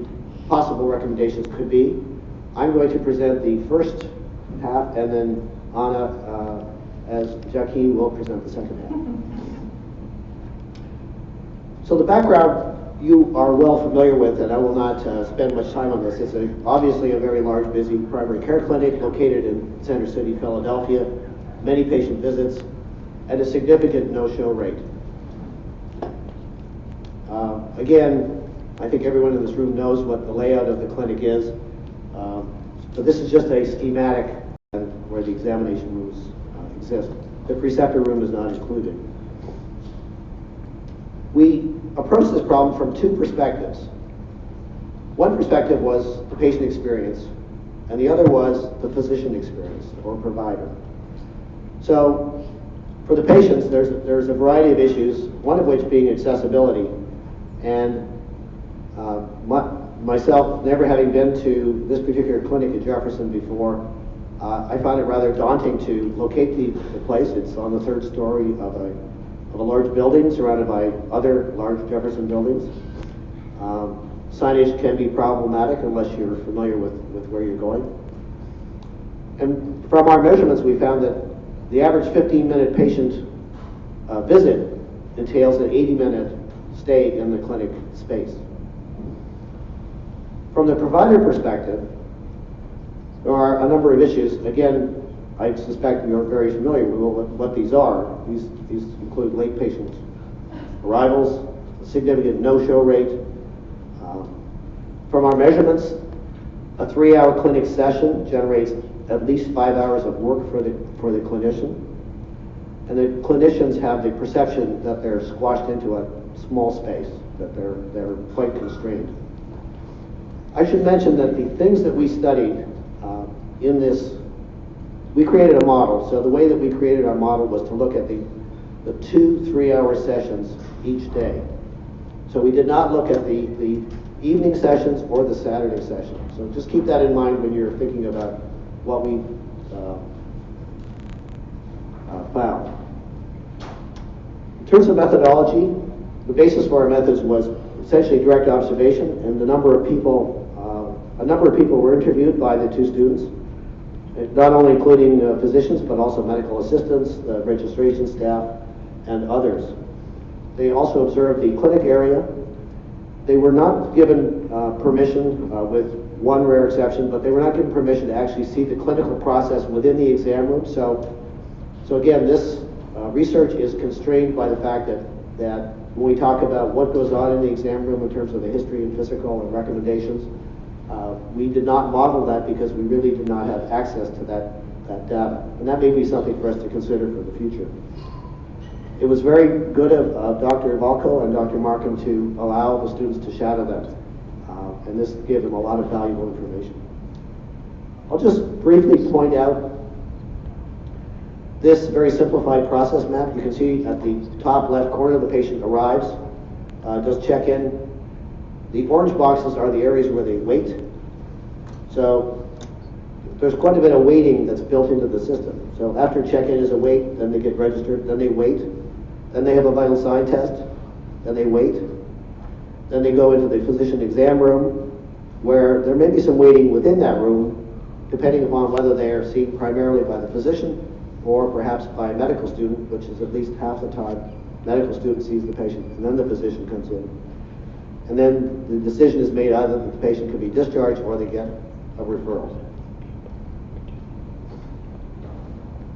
possible recommendations could be. I'm going to present the first half, and then Anna, as Jackie, will present the second half. So the background you are well familiar with, and I will not spend much time on this. It's obviously a very large, busy primary care clinic located in Center City, Philadelphia, many patient visits, and a significant no-show rate. Again, I think everyone in this room knows what the layout of the clinic is. But this is just a schematic where the examination rooms exist. The preceptor room is not included. We approached this problem from two perspectives. One perspective was the patient experience, and the other was the physician experience or provider. So for the patients, there's a variety of issues, one of which being accessibility. And myself, never having been to this particular clinic at Jefferson before, I found it rather daunting to locate the place. It's on the third story of a large building surrounded by other large Jefferson buildings. Signage can be problematic unless you're familiar with where you're going. And from our measurements, we found that the average 15-minute patient visit entails an 80-minute stay in the clinic space. From the provider perspective, there are a number of issues. Again, I suspect you're very familiar with what these are. These include late patient arrivals, a significant no-show rate. From our measurements, a 3-hour clinic session generates at least 5 hours of work for the clinician. And the clinicians have the perception that they're squashed into a small space, that they're quite constrained. I should mention that the things that we studied in this, we created a model. So the way that we created our model was to look at the 2 3-hour sessions each day. So we did not look at the evening sessions or the Saturday session. So just keep that in mind when you're thinking about what we found. In terms of methodology, the basis for our methods was essentially direct observation, and a number of people were interviewed by the 2 students, not only including physicians, but also medical assistants, registration staff, and others. They also observed the clinic area. They were not given permission, with one rare exception, but they were not given permission to actually see the clinical process within the exam room. So again, this research is constrained by the fact that when we talk about what goes on in the exam room in terms of the history and physical and recommendations, we did not model that because we really did not have access to that data. And that may be something for us to consider for the future. It was very good of Dr. Valco and Dr. Markham to allow the students to shadow them. And this gave them a lot of valuable information. I'll just briefly point out this very simplified process map. You can see at the top left corner, the patient arrives, does check-in. The orange boxes are the areas where they wait. So there's quite a bit of waiting that's built into the system. So after check-in is a wait, then they get registered, then they wait, then they have a vital sign test, then they wait, then they go into the physician exam room, where there may be some waiting within that room, depending upon whether they are seen primarily by the physician or perhaps by a medical student, which is at least half the time medical student sees the patient, and then the physician comes in. And then the decision is made either that the patient can be discharged or they get a referral.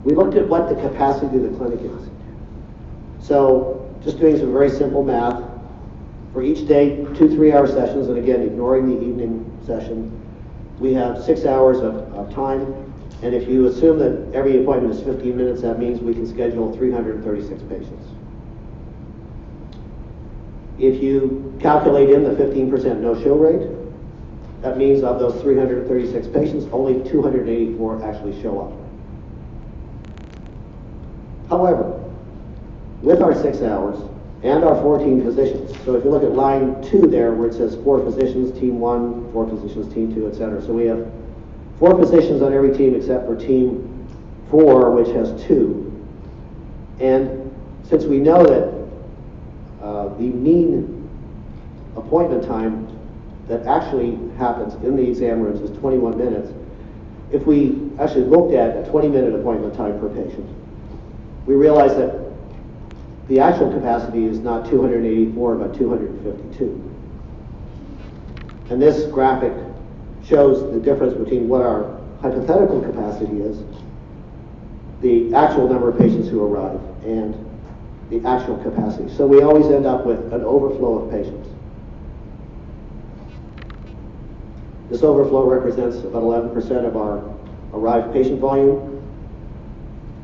We looked at what the capacity of the clinic is. So just doing some very simple math, for each day, 2 3-hour sessions, and again, ignoring the evening session, we have 6 hours of time. And if you assume that every appointment is 15 minutes, that means we can schedule 336 patients. If you calculate in the 15% no-show rate, that means of those 336 patients, only 284 actually show up. However, with our 6 hours and our 14 physicians, so if you look at line 2 there where it says 4 physicians, team 1, 4 physicians, team 2, etc. So we have 4 physicians on every team except for team 4, which has 2. And since we know that the mean appointment time that actually happens in the exam rooms is 21 minutes, if we actually looked at a 20-minute appointment time per patient, we realize that the actual capacity is not 284, but 252. And this graphic shows the difference between what our hypothetical capacity is, the actual number of patients who arrive, and the actual capacity. So we always end up with an overflow of patients. This overflow represents about 11% of our arrived patient volume,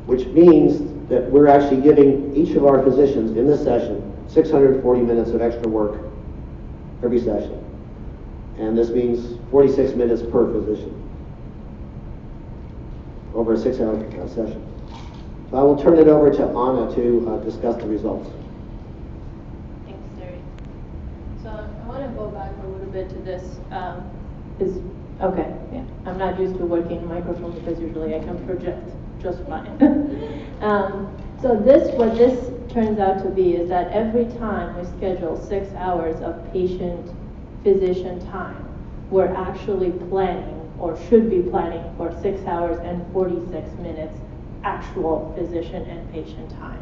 which means that we're actually giving each of our physicians in this session 640 minutes of extra work every session. And this means 46 minutes per physician. over a 6-hour session. So I will turn it over to Anna to discuss the results. Thanks, Terry. So I want to go back a little bit to this. Okay, yeah. I'm not used to working in microphones because usually I can project just fine. So what this turns out to be is that every time we schedule 6 hours of patient-physician time, we're actually planning or should be planning for 6 hours and 46 minutes actual physician and patient time.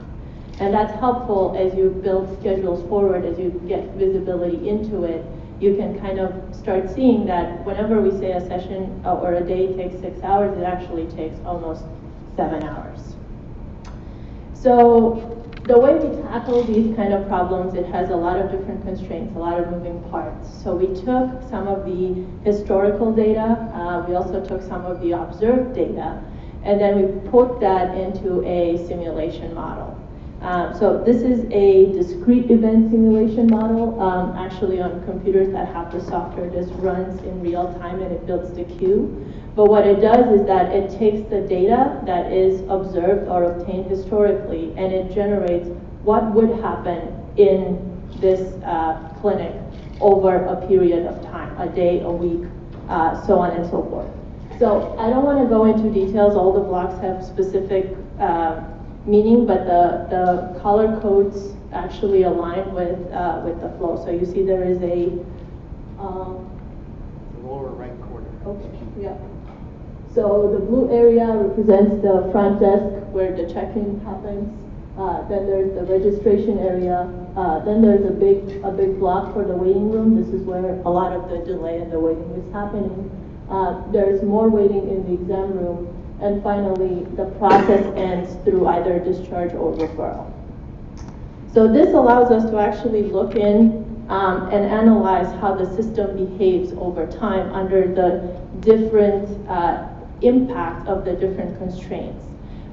And that's helpful as you build schedules forward, as you get visibility into it. You can kind of start seeing that whenever we say a session or a day takes 6 hours, it actually takes almost 7 hours. So the way we tackle these kind of problems, it has a lot of different constraints, a lot of moving parts. So we took some of the historical data, we also took some of the observed data, and then we put that into a simulation model. So this is a discrete event simulation model, actually on computers that have the software. This runs in real time and it builds the queue. But what it does is that it takes the data that is observed or obtained historically and it generates what would happen in this clinic over a period of time, a day, a week, so on and so forth. So I don't want to go into details. All the blocks have specific meaning, but the color codes actually align with the flow. So you see there is a the lower right corner. Okay, yeah. So the blue area represents the front desk where the check-in happens. Then there's the registration area. Then there's a big block for the waiting room. This is where a lot of the delay in the waiting is happening. There's more waiting in the exam room. And finally, the process ends through either discharge or referral. So this allows us to actually look in and analyze how the system behaves over time under the different impact of the different constraints.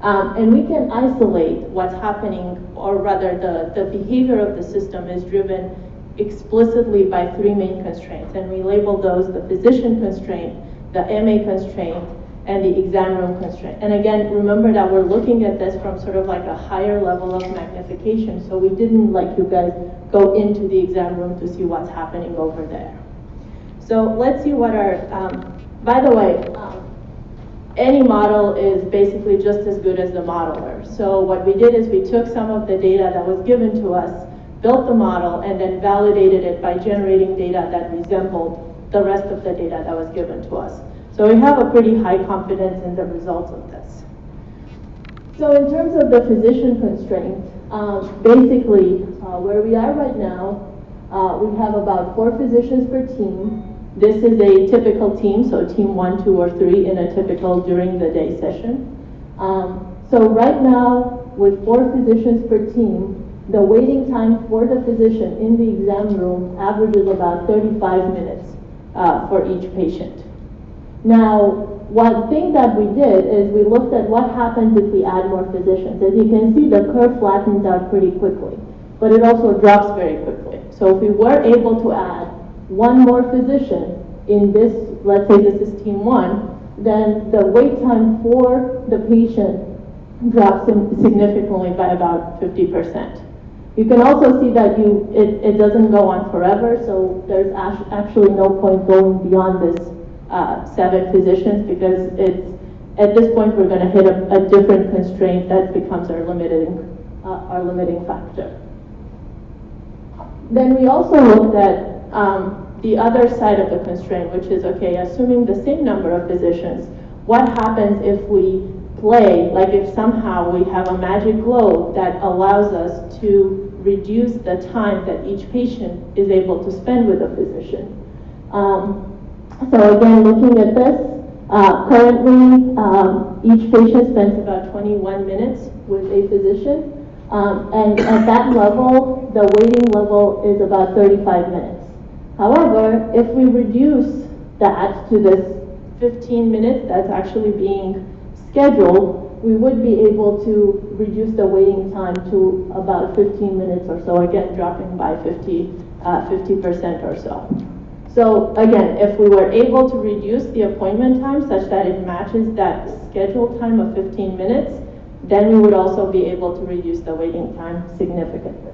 And we can isolate what's happening, or rather the behavior of the system is driven explicitly by 3 main constraints. And we label those the physician constraint, the MA constraint, and the exam room constraint. And again, remember that we're looking at this from sort of like a higher level of magnification, so we didn't, like you guys, go into the exam room to see what's happening over there. So let's see what our, by the way, any model is basically just as good as the modeler. So what we did is we took some of the data that was given to us, built the model, and then validated it by generating data that resembled the rest of the data that was given to us. So we have a pretty high confidence in the results of this. So in terms of the physician constraint, basically where we are right now, we have about 4 physicians per team. This is a typical team, so team 1, 2, or 3 in a typical during the day session. So right now, with 4 physicians per team, the waiting time for the physician in the exam room averages about 35 minutes for each patient. Now, one thing that we did is we looked at what happens if we add more physicians. As you can see, the curve flattens out pretty quickly, but it also drops very quickly. So if we were able to add 1 more physician in this, let's say this is team 1, then the wait time for the patient drops significantly by about 50%. You can also see that it doesn't go on forever, so there's actually no point going beyond this 7 physicians, because at this point we're going to hit a different constraint that becomes our limiting factor. Then we also looked at the other side of the constraint, which is, okay, assuming the same number of physicians, what happens if we play, like if somehow we have a magic globe that allows us to reduce the time that each patient is able to spend with a physician. So again, looking at this, currently each patient spends about 21 minutes with a physician, and at that level, the waiting level is about 35 minutes. However, if we reduce that to this 15 minutes that's actually being scheduled, we would be able to reduce the waiting time to about 15 minutes or so, again dropping by 50% or so. So again, if we were able to reduce the appointment time such that it matches that scheduled time of 15 minutes, then we would also be able to reduce the waiting time significantly.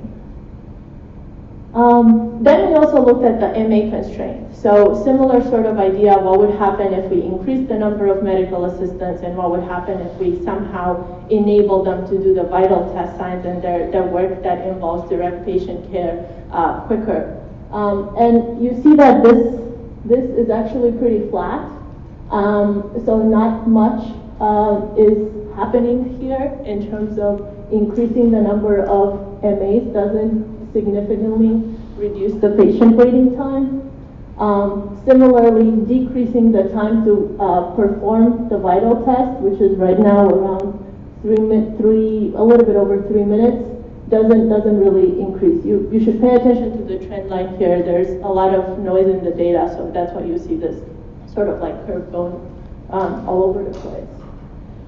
Then we also looked at the MA constraint. So similar sort of idea, what would happen if we increase the number of medical assistants, and what would happen if we somehow enable them to do the vital test signs and their work that involves direct patient care quicker. And you see that this is actually pretty flat. So not much is happening here in terms of increasing the number of MAs doesn't significantly reduce the patient waiting time. Similarly, decreasing the time to perform the vital test, which is right now around a little bit over 3 minutes, doesn't really increase. You should pay attention to the trend line here. There's a lot of noise in the data, so that's why you see this sort of like curve going all over the place.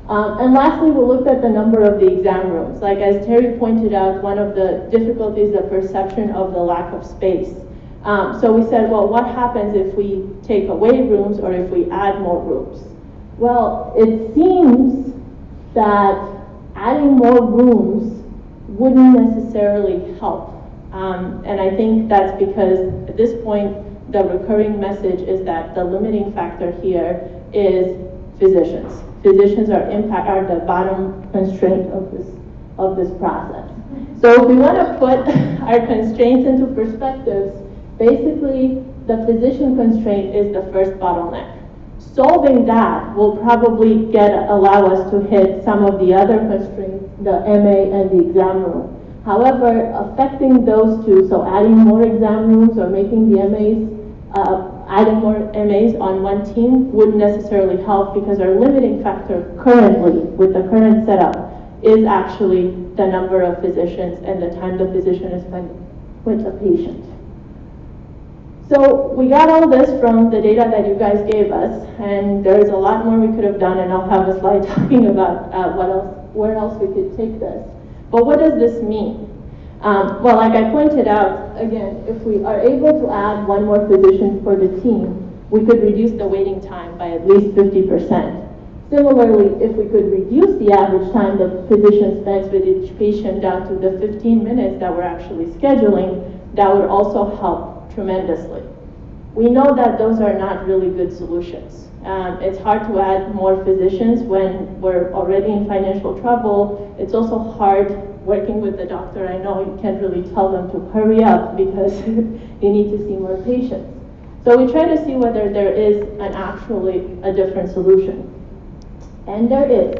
And lastly, we looked at the number of the exam rooms. Like as Terry pointed out, one of the difficulties is the perception of the lack of space. So we said, well, what happens if we take away rooms or if we add more rooms? Well, it seems that adding more rooms wouldn't necessarily help. And I think that's because at this point, the recurring message is that the limiting factor here is physicians. Physicians are the bottom constraint of this process. So if we want to put our constraints into perspectives, basically the physician constraint is the first bottleneck. Solving that will probably allow us to hit some of the other constraints, the MA and the exam room. However, affecting those two, so adding more exam rooms or making the adding more MAs on one team wouldn't necessarily help, because our limiting factor currently, with the current setup, is actually the number of physicians and the time the physician is spending with the patient. So we got all this from the data that you guys gave us, and there's a lot more we could have done, and I'll have a slide talking about where else we could take this. But what does this mean? Well, like I pointed out, again, if we are able to add one more physician for the team, we could reduce the waiting time by at least 50%. Similarly, if we could reduce the average time the physician spends with each patient down to the 15 minutes that we're actually scheduling, that would also help tremendously. We know that those are not really good solutions. It's hard to add more physicians when we're already in financial trouble. It's also hard working with the doctor. I know you can't really tell them to hurry up because you need to see more patients. So we try to see whether there is actually a different solution. And there is.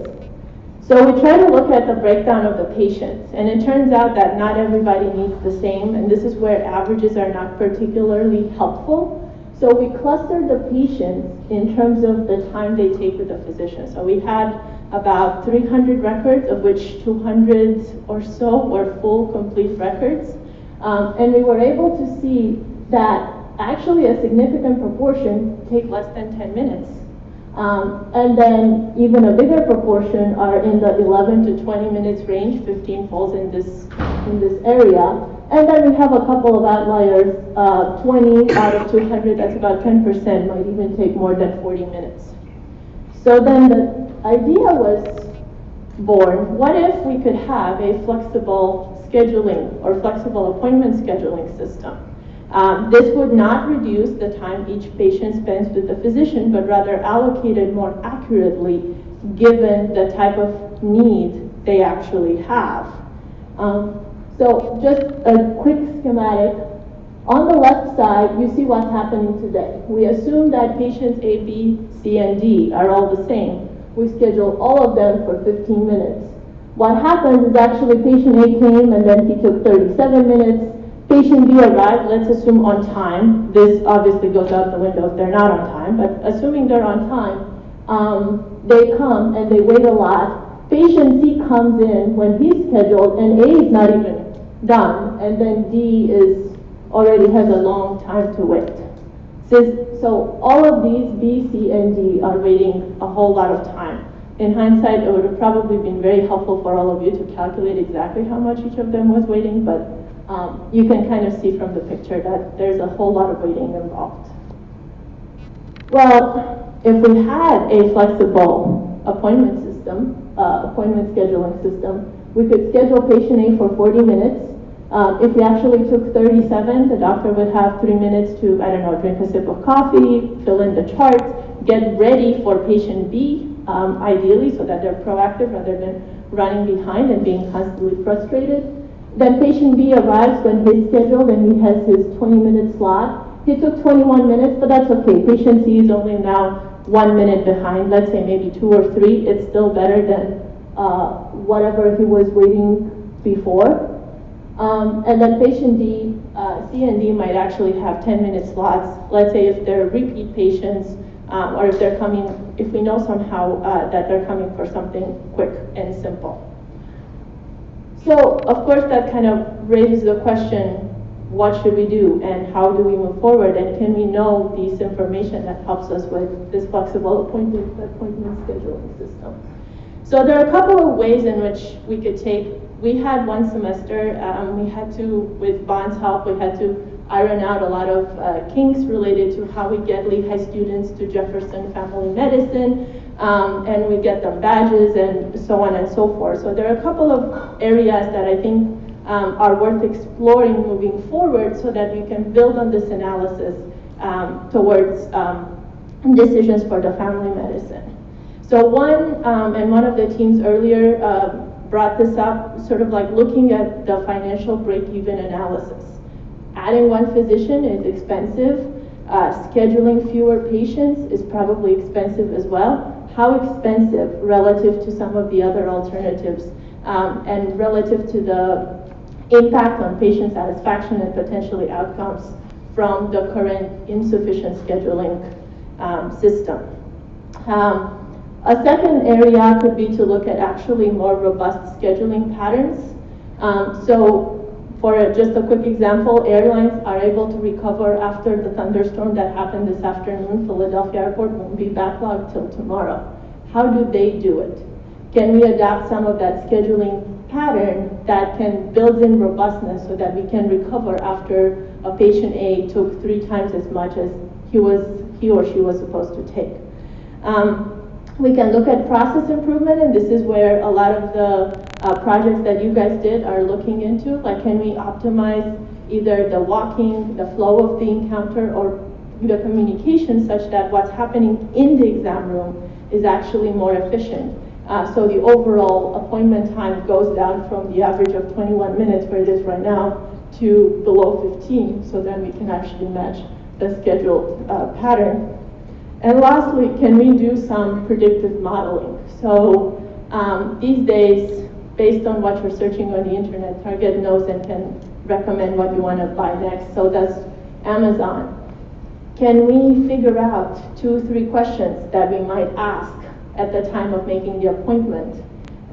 So we try to look at the breakdown of the patients, and it turns out that not everybody needs the same, and this is where averages are not particularly helpful. So we clustered the patients in terms of the time they take with the physician. So we had about 300 records, of which 200 or so were full, complete records. And we were able to see that actually a significant proportion take less than 10 minutes. And then even a bigger proportion are in the 11 to 20 minutes range. 15 falls in this area. And then we have a couple of outliers, 20 out of 200, that's about 10%, might even take more than 40 minutes. So then the idea was born, what if we could have a flexible scheduling or flexible appointment scheduling system? This would not reduce the time each patient spends with the physician, but rather allocate it more accurately given the type of need they actually have. So just a quick schematic. On the left side, you see what's happening today. We assume that patients A, B, C, and D are all the same. We schedule all of them for 15 minutes. What happens is actually patient A came and then he took 37 minutes. Patient B arrived, let's assume on time. This obviously goes out the window if they're not on time, but assuming they're on time, they come and they wait a lot. Patient C comes in when he's scheduled and A is not even done, and then D already has a long time to wait. So all of these, B, C, and D, are waiting a whole lot of time. In hindsight, it would have probably been very helpful for all of you to calculate exactly how much each of them was waiting, but you can kind of see from the picture that there's a whole lot of waiting involved. Well, if we had a flexible appointment scheduling system, we could schedule patient A for 40 minutes. If we actually took 37, the doctor would have 3 minutes to, I don't know, drink a sip of coffee, fill in the charts, get ready for patient B, ideally, so that they're proactive rather than running behind and being constantly frustrated. Then patient B arrives when he's scheduled and he has his 20-minute slot. He took 21 minutes, but that's okay. Patient C is only now 1 minute behind, let's say maybe 2 or 3. It's still better than whatever he was waiting before. And then patient D, C and D might actually have 10-minute slots. Let's say if they're repeat patients, or if they're coming, if we know somehow that they're coming for something quick and simple. So, of course, that kind of raises the question, what should we do and how do we move forward, and can we know this information that helps us with this flexible appointment scheduling system? So there are a couple of ways in which we could take. We had one semester, we had to, with Bond's help, we had to iron out a lot of kinks related to how we get Lehigh students to Jefferson Family Medicine, and we get them badges and so on and so forth. So there are a couple of areas that I think are worth exploring moving forward so that we can build on this analysis towards decisions for the family medicine. So one of the teams earlier brought this up, sort of like looking at the financial break-even analysis. Adding one physician is expensive. Scheduling fewer patients is probably expensive as well. How expensive relative to some of the other alternatives and relative to the impact on patient satisfaction and potentially outcomes from the current insufficient scheduling system. A second area could be to look at actually more robust scheduling patterns. So for just a quick example, airlines are able to recover after the thunderstorm that happened this afternoon. Philadelphia Airport won't be backlogged till tomorrow. How do they do it? Can we adapt some of that scheduling pattern that can build in robustness so that we can recover after a patient A took 3 times as much as he or she was supposed to take? We can look at process improvement, and this is where a lot of the projects that you guys did are looking into. Like, can we optimize either the walking, the flow of the encounter, or the communication such that what's happening in the exam room is actually more efficient? So the overall appointment time goes down from the average of 21 minutes where it is right now to below 15, so then we can actually match the scheduled pattern. And lastly, can we do some predictive modeling? So these days, based on what you're searching on the internet, Target knows and can recommend what you want to buy next. So does Amazon. Can we figure out 2-3 questions that we might ask at the time of making the appointment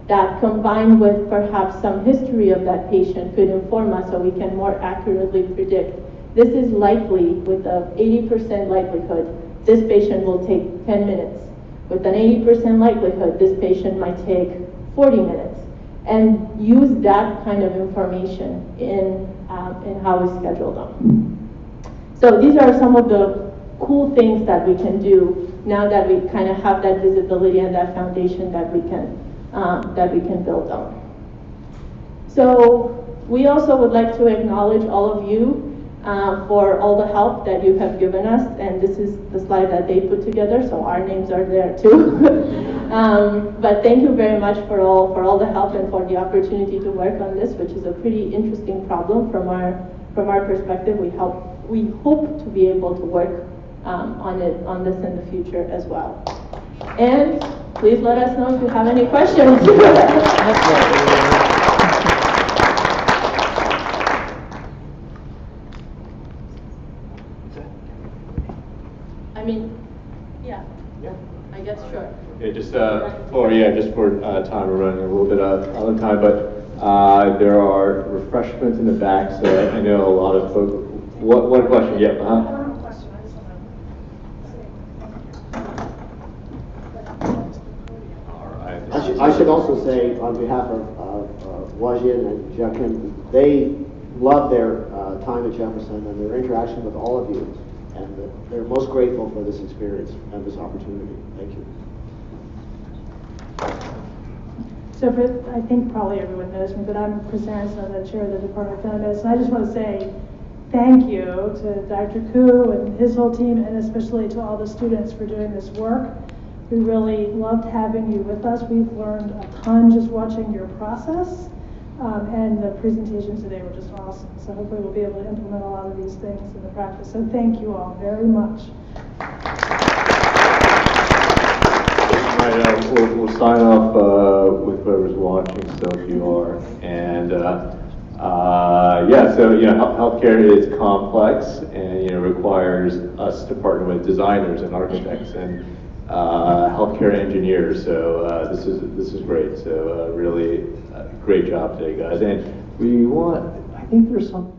that, combined with perhaps some history of that patient, could inform us so we can more accurately predict this is likely, with a 80% likelihood, this patient will take 10 minutes. With an 80% likelihood, this patient might take 40 minutes. And use that kind of information in how we schedule them. So these are some of the cool things that we can do now that we kind of have that visibility and that foundation that we can build on. So we also would like to acknowledge all of you for all the help that you have given us, and this is the slide that they put together, so our names are there too. But thank you very much for all the help and for the opportunity to work on this, which is a pretty interesting problem from our perspective. We hope to be able to work on this in the future as well. And please let us know if you have any questions. I mean, yeah. I guess sure. Okay, just for time, we're running a little bit out of time, but there are refreshments in the back, so I know a lot of folks. One question, yeah. I should also say, on behalf of Wajin and Jakim, they love their time at Jefferson and their interaction with all of you and they're most grateful for this experience and this opportunity. Thank you. So I think probably everyone knows me, but I'm Chris Aronson, I'm the chair of the Department of Family Medicine. I just want to say thank you to Dr. Koo and his whole team, and especially to all the students for doing this work. We really loved having you with us. We've learned a ton just watching your process, and the presentations today were just awesome. So hopefully we'll be able to implement a lot of these things in the practice. So thank you all very much. All right, we'll sign off with whoever's watching, so if you are. And yeah, so healthcare is complex and requires us to partner with designers and architects and healthcare engineers. So this is great. So really great job today, guys. And I think there's some.